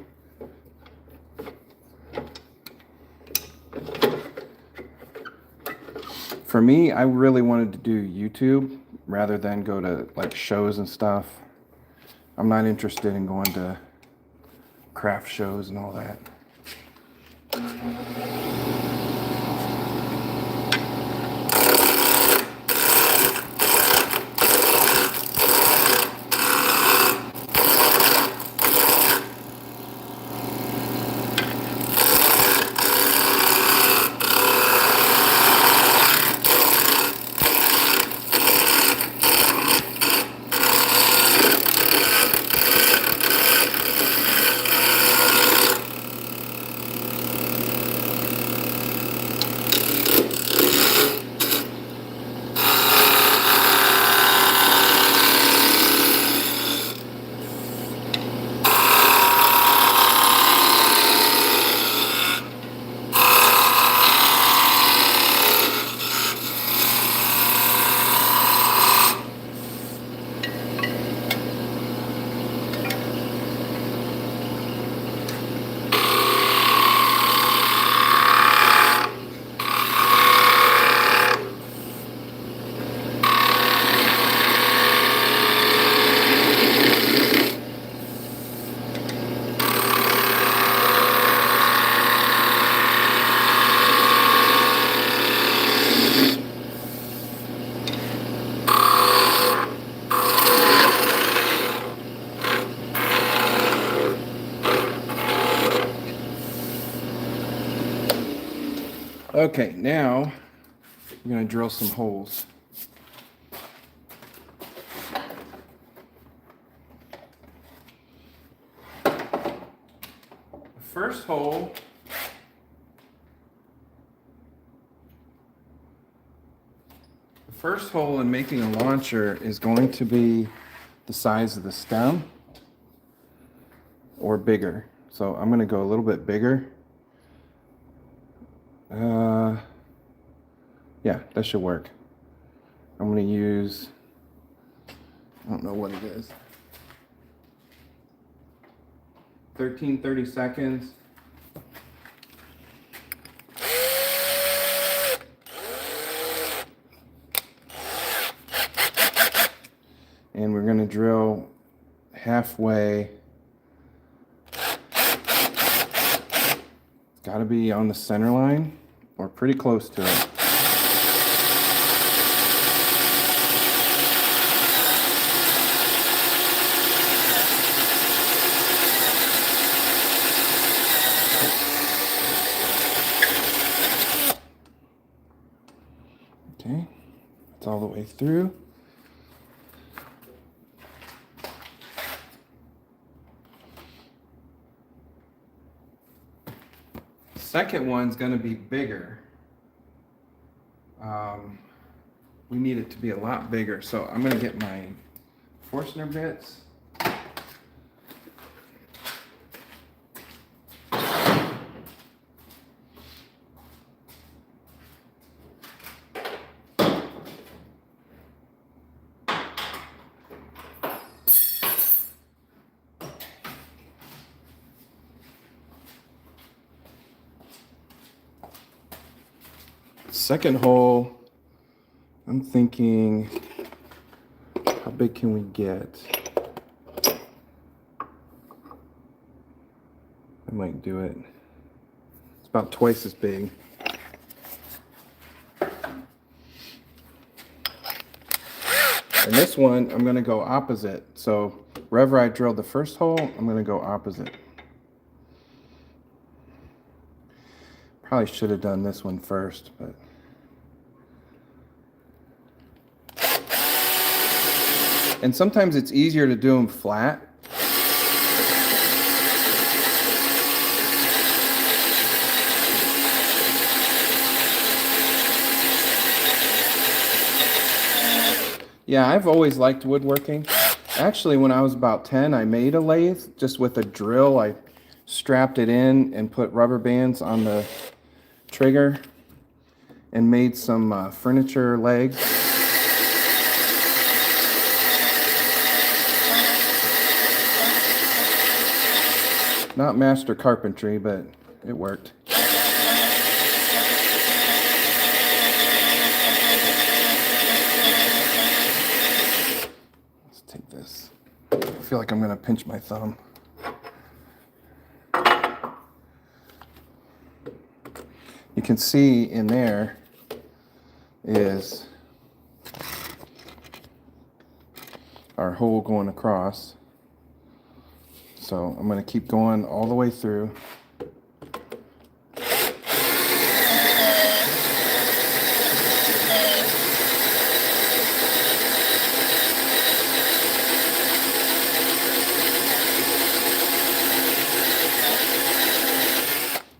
For me, I really wanted to do YouTube rather than go to like shows and stuff. I'm not interested in going to craft shows and all that. Okay, now I'm going to drill some holes. The first hole in making a launcher is going to be the size of the stem or bigger. So I'm going to go a little bit bigger. Yeah, that should work. I'm going to use, I don't know what it is, 13/32. And we're going to drill halfway. It's got to be on the center line or pretty close to it. Okay, that's all the way through. Second one's going to be bigger. We need it to be a lot bigger, so I'm going to get my Forstner bits. Second hole, I'm thinking, how big can we get? I might do it. It's about twice as big. And this one, I'm going to go opposite. So wherever I drilled the first hole, I'm going to go opposite. Probably should have done this one first, but. And sometimes it's easier to do them flat. Yeah, I've always liked woodworking. Actually, when I was about 10, I made a lathe just with a drill. I strapped it in and put rubber bands on the trigger and made some furniture legs. Not master carpentry, but it worked. Let's take this. I feel like I'm going to pinch my thumb. You can see in there is our hole going across. So I'm going to keep going all the way through.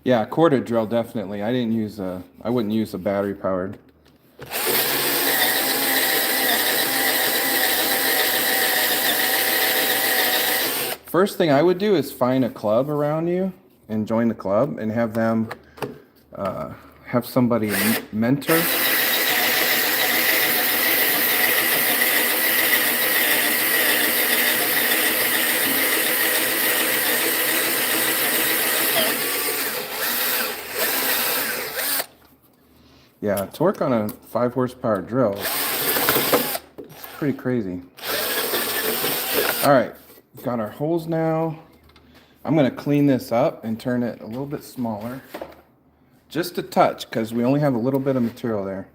Yeah, corded drill definitely. I wouldn't use a battery powered. First thing I would do is find a club around you and join the club and have them have somebody mentor. Yeah, torque on a 5 horsepower drill is pretty crazy. All right. We've got our holes now. I'm going to clean this up and turn it a little bit smaller. Just a touch, because we only have a little bit of material there.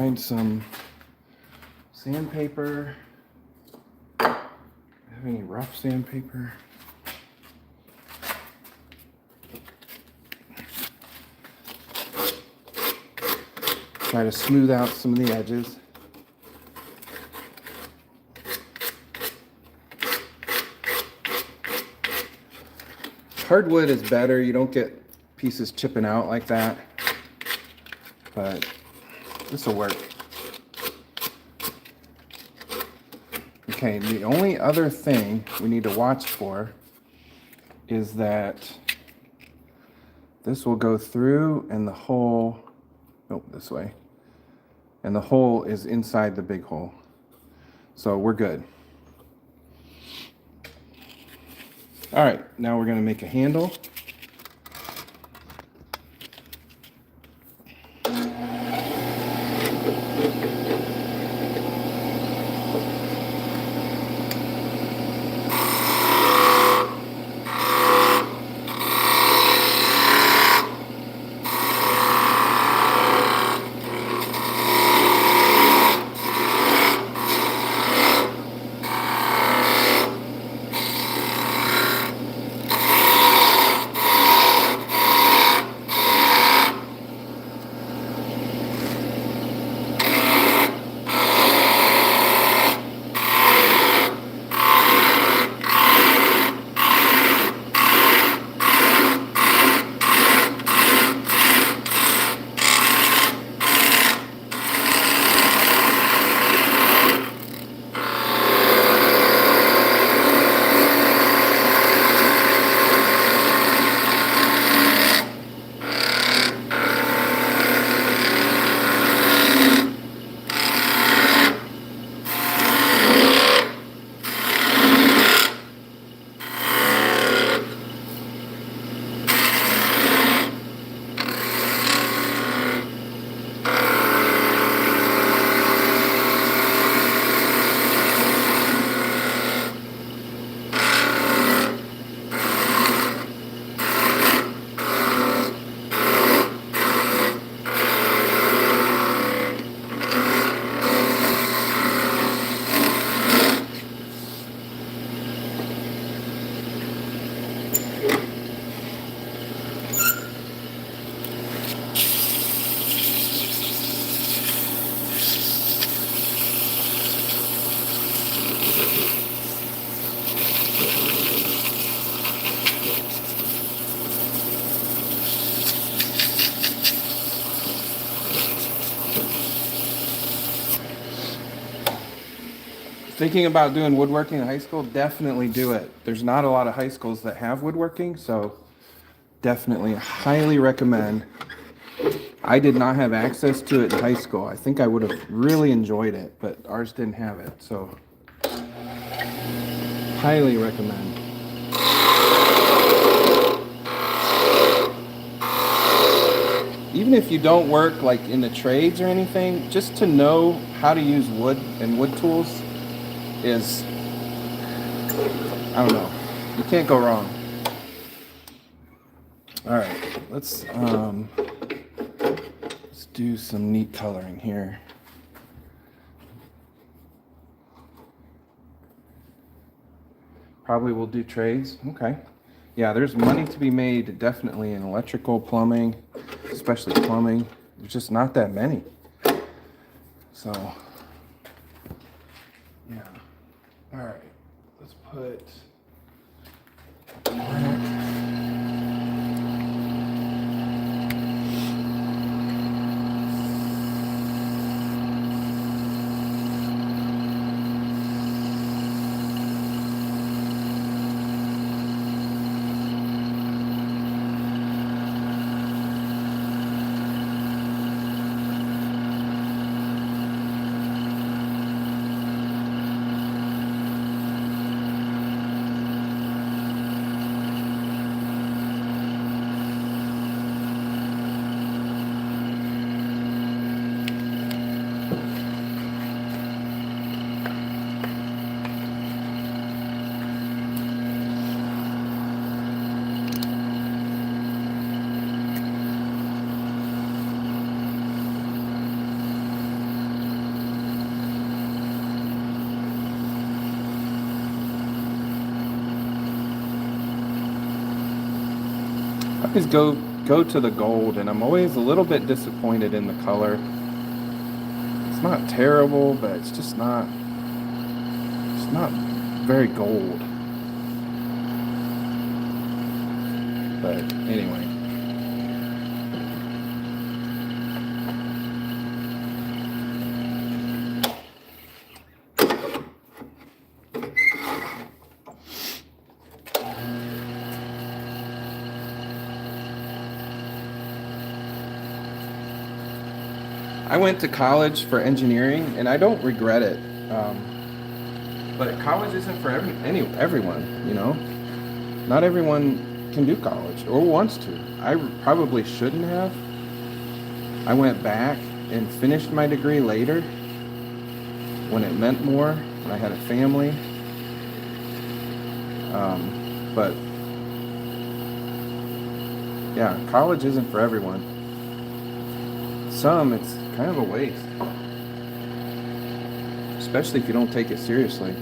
find some sandpaper. Have any rough sandpaper? Try to smooth out some of the edges. Hardwood is better. You don't get pieces chipping out like that. But this will work. Okay, the only other thing we need to watch for is that this will go through and the hole, nope, this way. And the hole is inside the big hole. So we're good. All right, now we're gonna make a handle. Thinking about doing woodworking in high school, definitely do it. There's not a lot of high schools that have woodworking, so definitely highly recommend. I did not have access to it in high school. I think I would have really enjoyed it, but ours didn't have it, so highly recommend. Even if you don't work like in the trades or anything, just to know how to use wood and wood tools is, I don't know, you can't go wrong. All right, let's do some neat coloring here. Probably will do trades. Okay. Yeah, there's money to be made definitely in electrical, plumbing, especially plumbing. There's just not that many. So, yeah. All right, let's put always go to the gold, and I'm always a little bit disappointed in the color. It's not terrible, but it's not very gold. But anyway. I went to college for engineering, and I don't regret it. But college isn't for everyone, you know. Not everyone can do college or wants to. I probably shouldn't have. I went back and finished my degree later when it meant more, when I had a family. But yeah, college isn't for everyone. Some, it's kind of a waste, especially if you don't take it seriously.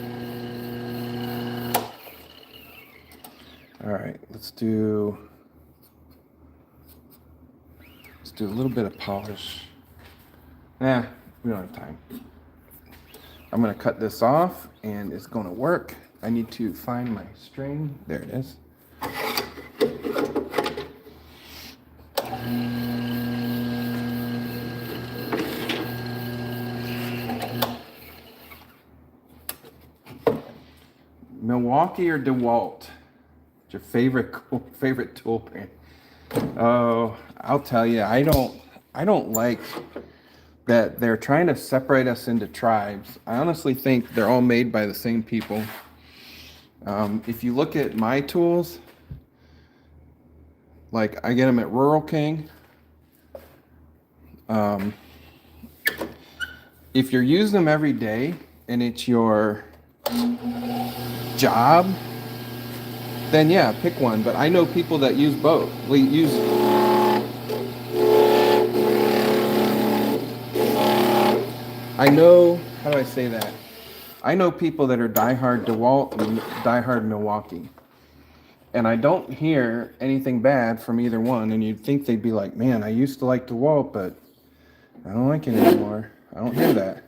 All right, let's do a little bit of polish. Nah, we don't have time. I'm gonna cut this off and it's gonna work. I need to find my string. There it is. Milwaukee or DeWalt? What's your favorite tool brand? Oh, I'll tell you, I don't like that they're trying to separate us into tribes. I honestly think they're all made by the same people. If you look at my tools, like I get them at Rural King. If you're using them every day and it's your job, then yeah, pick one. But I know people that use both. I know, how do I say that? I know people that are diehard DeWalt and diehard Milwaukee. And I don't hear anything bad from either one. And you'd think they'd be like, man, I used to like DeWalt, but I don't like it anymore. I don't hear that.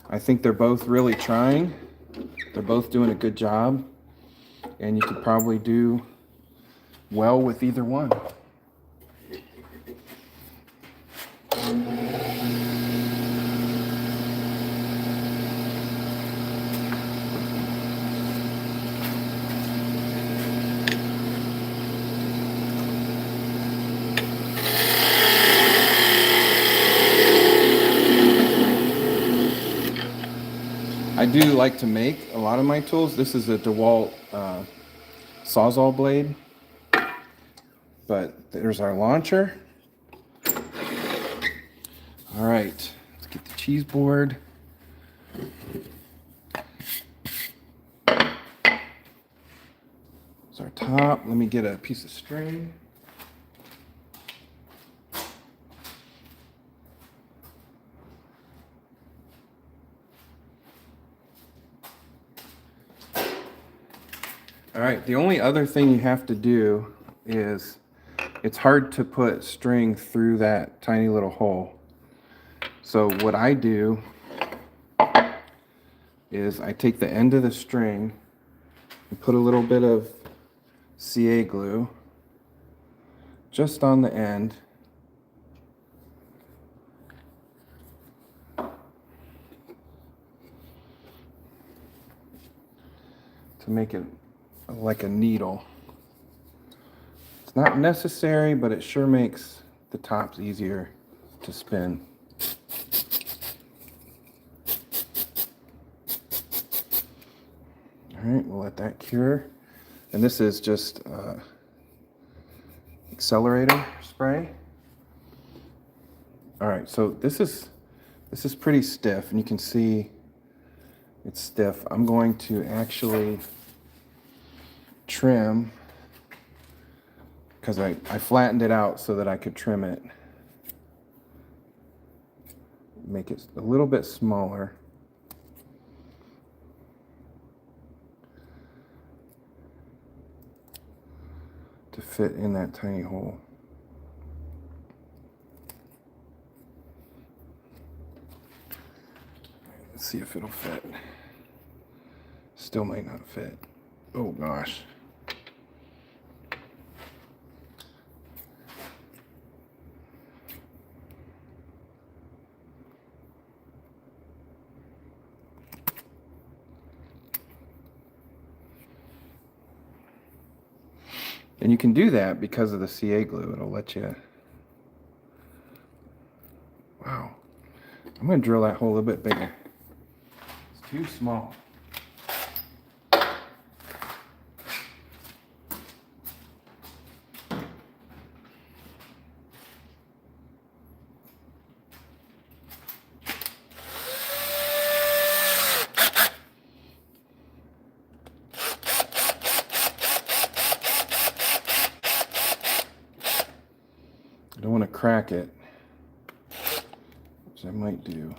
I think they're both really trying. They're both doing a good job. And you could probably do well with either one. I do like to make a lot of my tools. This is a DeWalt Sawzall blade, but there's our launcher. All right, let's get the cheese board. It's our top. Let me get a piece of string. All right, the only other thing you have to do is, it's hard to put string through that tiny little hole. So what I do is I take the end of the string and put a little bit of CA glue just on the end. To make it like a needle. It's not necessary, but it sure makes the tops easier to spin. All right, we'll let that cure. And this is just accelerator spray. All right, so this is pretty stiff, and you can see it's stiff. I'm going to actually trim, because I flattened it out so that I could trim it. Make it a little bit smaller. to fit in that tiny hole. Let's see if it'll fit. Still might not fit. Oh gosh. And you can do that because of the CA glue. It'll let you. Wow. I'm going to drill that hole a little bit bigger. It's too small. I don't want to crack it, which I might do.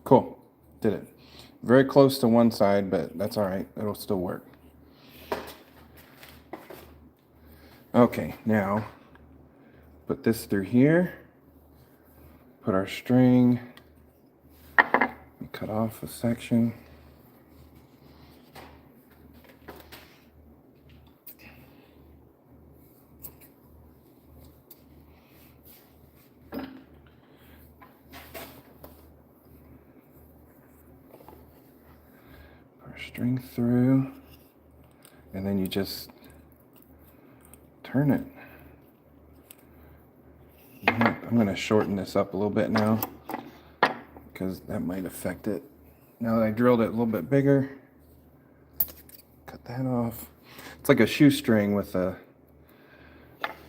Cool, did it. Very close to one side, but that's all right. It'll still work. Okay, now put this through here. Put our string. Cut off a section. Our string through, and then you just turn it. I'm going to shorten this up a little bit now, because that might affect it. Now that I drilled it a little bit bigger, cut that off. It's like a shoestring with a,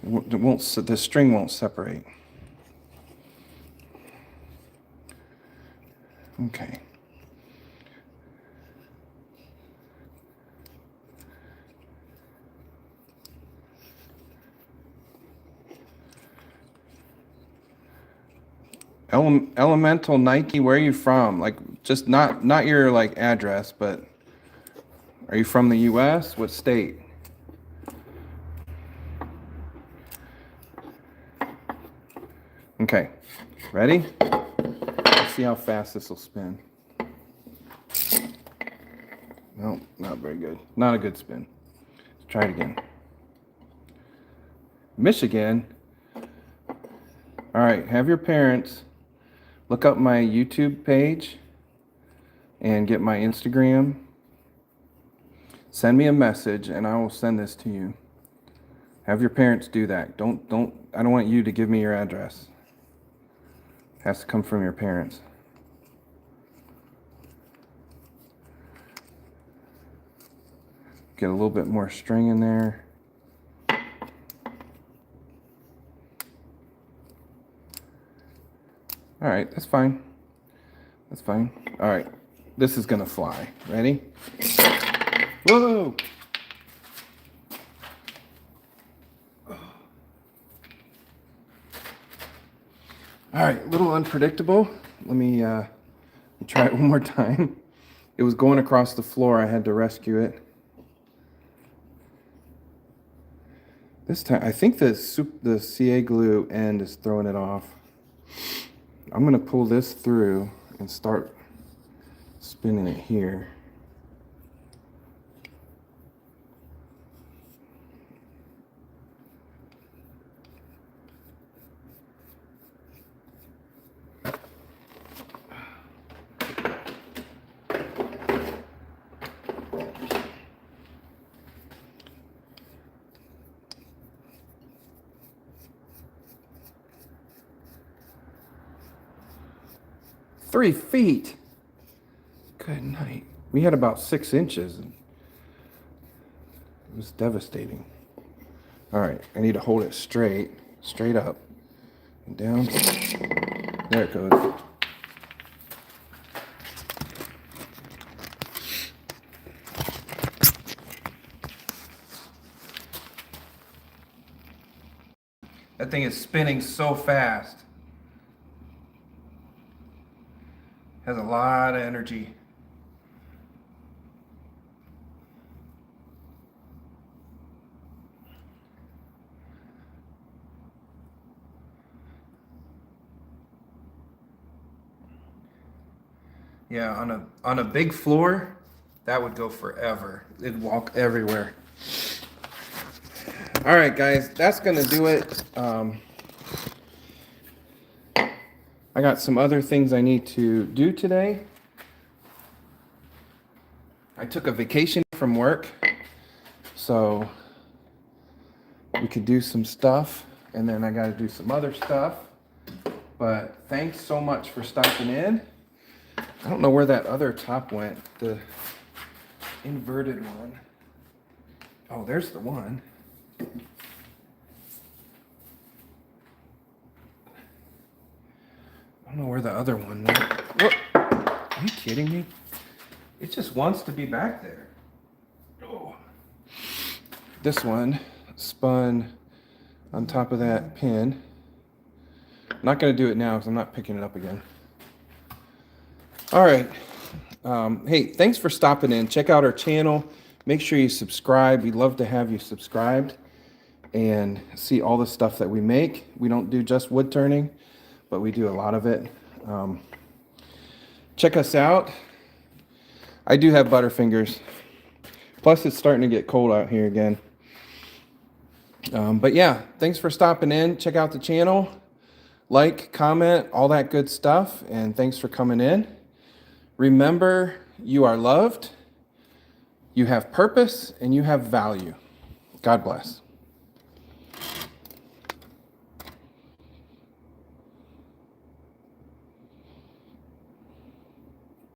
the string won't separate. Okay. Elemental Nike, where are you from? Like, just not your like address, but are you from the US? What state? Okay, ready? Let's see how fast this will spin. No, not very good. Not a good spin. Let's try it again. Michigan. All right, have your parents look up my YouTube page and get my Instagram. Send me a message and I will send this to you. Have your parents do that. I don't want you to give me your address. It has to come from your parents. Get a little bit more string in there. All right, that's fine. That's fine. All right, this is gonna fly. Ready? Whoa! All right, a little unpredictable. Let me try it one more time. It was going across the floor. I had to rescue it. This time, I think the CA glue end is throwing it off. I'm going to pull this through and start spinning it here. Three feet. Good night. We had about 6 inches. It was devastating. All right, I need to hold it straight up, and down. There it goes. That thing is spinning so fast. Has a lot of energy. Yeah, on a big floor, that would go forever. It'd walk everywhere. All right, guys, that's gonna do it. I got some other things I need to do today. I took a vacation from work, so we could do some stuff, and then I got to do some other stuff. But thanks so much for stopping in. I don't know where that other top went, the inverted one. Oh, there's the one. I don't know where the other one went. Whoop. Are you kidding me? It just wants to be back there. Oh. This one spun on top of that pin. I'm not going to do it now because I'm not picking it up again. All right. Hey, thanks for stopping in. Check out our channel. Make sure you subscribe. We'd love to have you subscribed and see all the stuff that we make. We don't do just wood turning, but we do a lot of it. Check us out. I do have butterfingers. Plus, it's starting to get cold out here again. But yeah, thanks for stopping in. Check out the channel. Like, comment, all that good stuff. And thanks for coming in. Remember, you are loved, you have purpose, and you have value. God bless.